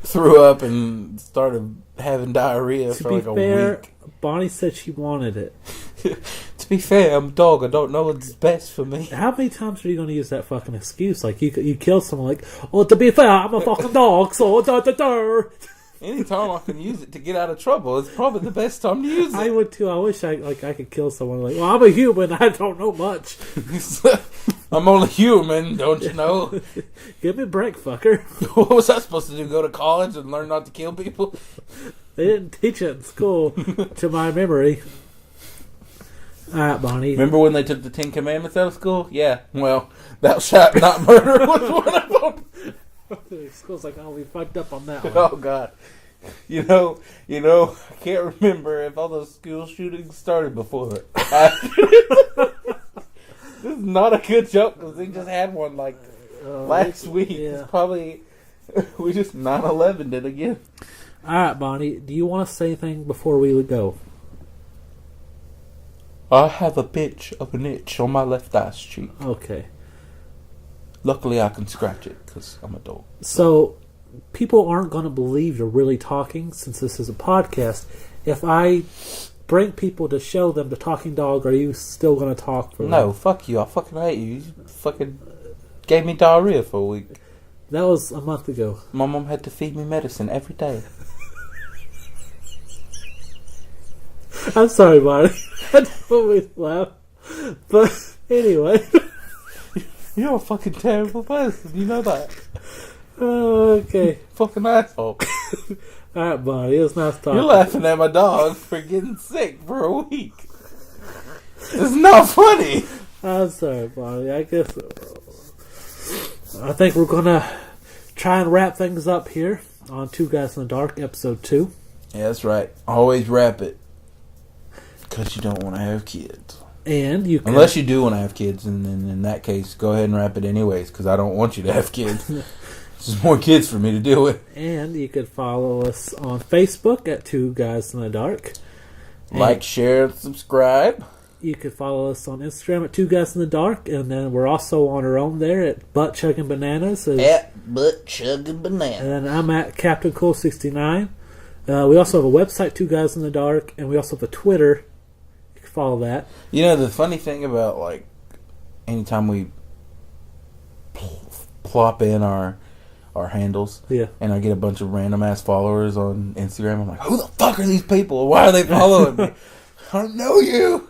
threw up and started having diarrhea for like a week. Bonnie said she wanted it. To be fair, I'm a dog. I don't know what's best for me. How many times are you going to use that fucking excuse? Like, you kill someone like, oh, to be fair, I'm a fucking dog, so da. Anytime I can use it to get out of trouble, it's probably the best time to use it. I would too. I wish I could kill someone. Like, well, I'm a human. I don't know much. I'm only human, don't you know? Give me a break, fucker. What was I supposed to do? Go to college and learn not to kill people? They didn't teach it in school, to my memory. All right, Bonnie. Remember when they took the 10 Commandments out of school? Yeah. Well, thou shalt not murder was one of them. School's like, oh, we fucked up on that one. Oh God. You know, I can't remember if all those school shootings started before it. This is not a good joke because we just had one like last week. Yeah. It's probably we just 9/11'd it again. All right, Bonnie. Do you want to say anything before we would go? I have a bitch of an itch on my left ass cheek. Okay. Luckily, I can scratch it because I'm a dog. So, people aren't going to believe you're really talking since this is a podcast. If I bring people to show them the talking dog, are you still going to talk for them? No, fuck you. I fucking hate you. You fucking gave me diarrhea for a week. That was a month ago. My mom had to feed me medicine every day. I'm sorry, Bonnie. I don't always laugh. But anyway. You're a fucking terrible person. You know that. Okay. Fucking asshole. Alright, Bonnie. It's nice talking. You're laughing at my dog for getting sick for a week. It's not funny. I'm sorry, Bonnie. I guess I think we're going to try and wrap things up here on Two Guys in the Dark, episode 2. Yeah, that's right. Always wrap it. Because you don't want to have kids. And you can, unless you do want to have kids, and then in that case, go ahead and wrap it anyways, because I don't want you to have kids. There's more kids for me to deal with. And you could follow us on Facebook at Two Guys in the Dark. Like, share, and subscribe. You could follow us on Instagram at Two Guys in the Dark, and then we're also on our own there at Butt Chugging Bananas. At Butt Chugging Bananas. And then I'm at Captain Cool 69. We also have a website, Two Guys in the Dark, and we also have a Twitter. Follow that. You know, the funny thing about, like, anytime we plop in our handles, yeah, and I get a bunch of random ass followers on Instagram, I'm like, who the fuck are these people? Why are they following me? I don't know you.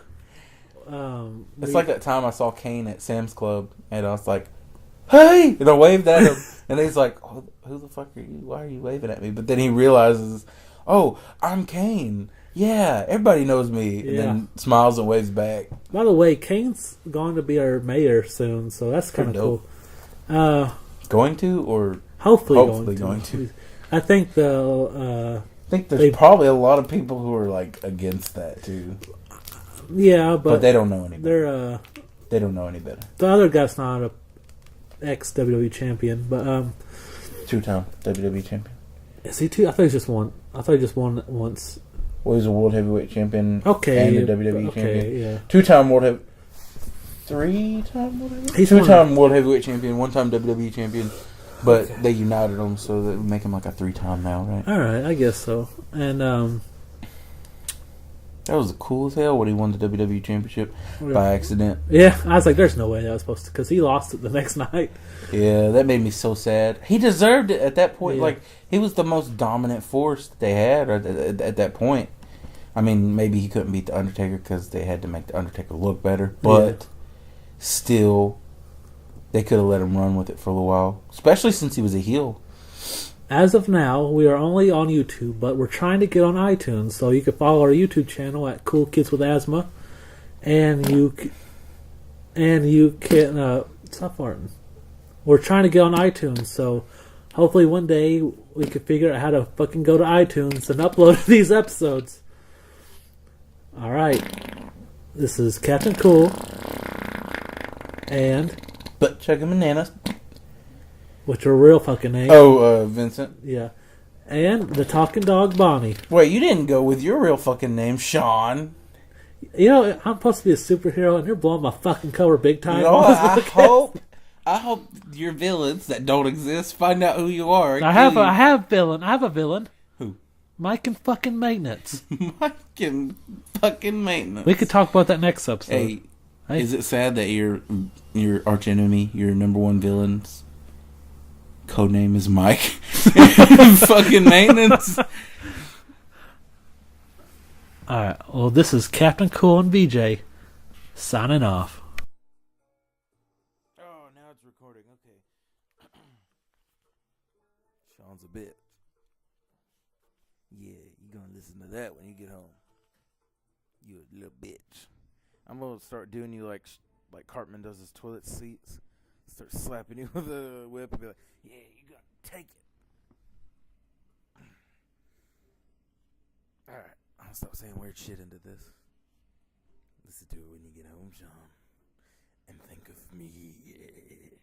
It's like that time I saw Kane at Sam's Club, and I was like, hey! And I waved at him, and he's like, oh, who the fuck are you? Why are you waving at me? But then he realizes, oh, I'm Kane. Yeah, everybody knows me. And then smiles and waves back. By the way, Kane's going to be our mayor soon, so that's kind of cool. Going to, or hopefully going to. I think there's probably a lot of people who are like against that too. Yeah, but they don't know any better. They don't know any better. The other guy's not a ex-WWE champion, but 2-time WWE champion. Is he two? I thought he just won. I thought he just won once. Well, he's a world heavyweight champion. Okay, and a WWE champion. Yeah. 2-time world heavyweight. 3-time world heavyweight. He's 2-time world heavyweight champion. 1-time WWE champion. But they united them, so that would make him like a 3-time now, right? All right, I guess so. And that was cool as hell when he won the WWE Championship by accident. Yeah, I was like, there's no way that was supposed to, because he lost it the next night. Yeah, that made me so sad. He deserved it at that point. Yeah. Like, he was the most dominant force that they had at that point. I mean, maybe he couldn't beat The Undertaker because they had to make The Undertaker look better. But still, they could have let him run with it for a little while. Especially since he was a heel. As of now, we are only on YouTube, but we're trying to get on iTunes, so you can follow our YouTube channel at Cool Kids with Asthma, and you can stop farting. We're trying to get on iTunes, so hopefully one day we can figure out how to fucking go to iTunes and upload these episodes. All right, this is Captain Cool, and Butt chugging bananas. what's your real fucking name? Oh, Vincent. Yeah. And the talking dog, Bonnie. Wait, you didn't go with your real fucking name, Sean. You know, I'm supposed to be a superhero, and you're blowing my fucking cover big time. No, I hope your villains that don't exist find out who you are. I have a villain. I have a villain. Who? Mike and fucking Maintenance. Mike and fucking Maintenance. We could talk about that next episode. Hey, is it sad that your arch enemy, your number one villain's codename is Mike? Fucking Maintenance. Alright, well, this is Captain Cool and BJ signing off. Oh, now it's recording. Okay. Sean's a bitch. Yeah, you're going to listen to that when you get home. You a little bitch. I'm going to start doing you like Cartman does his toilet seats. Start slapping you with a whip and be like, yeah, you got to take it. All right. I'll stop saying weird shit into this. Listen to it when you get home, Sean. And think of me. Yeah.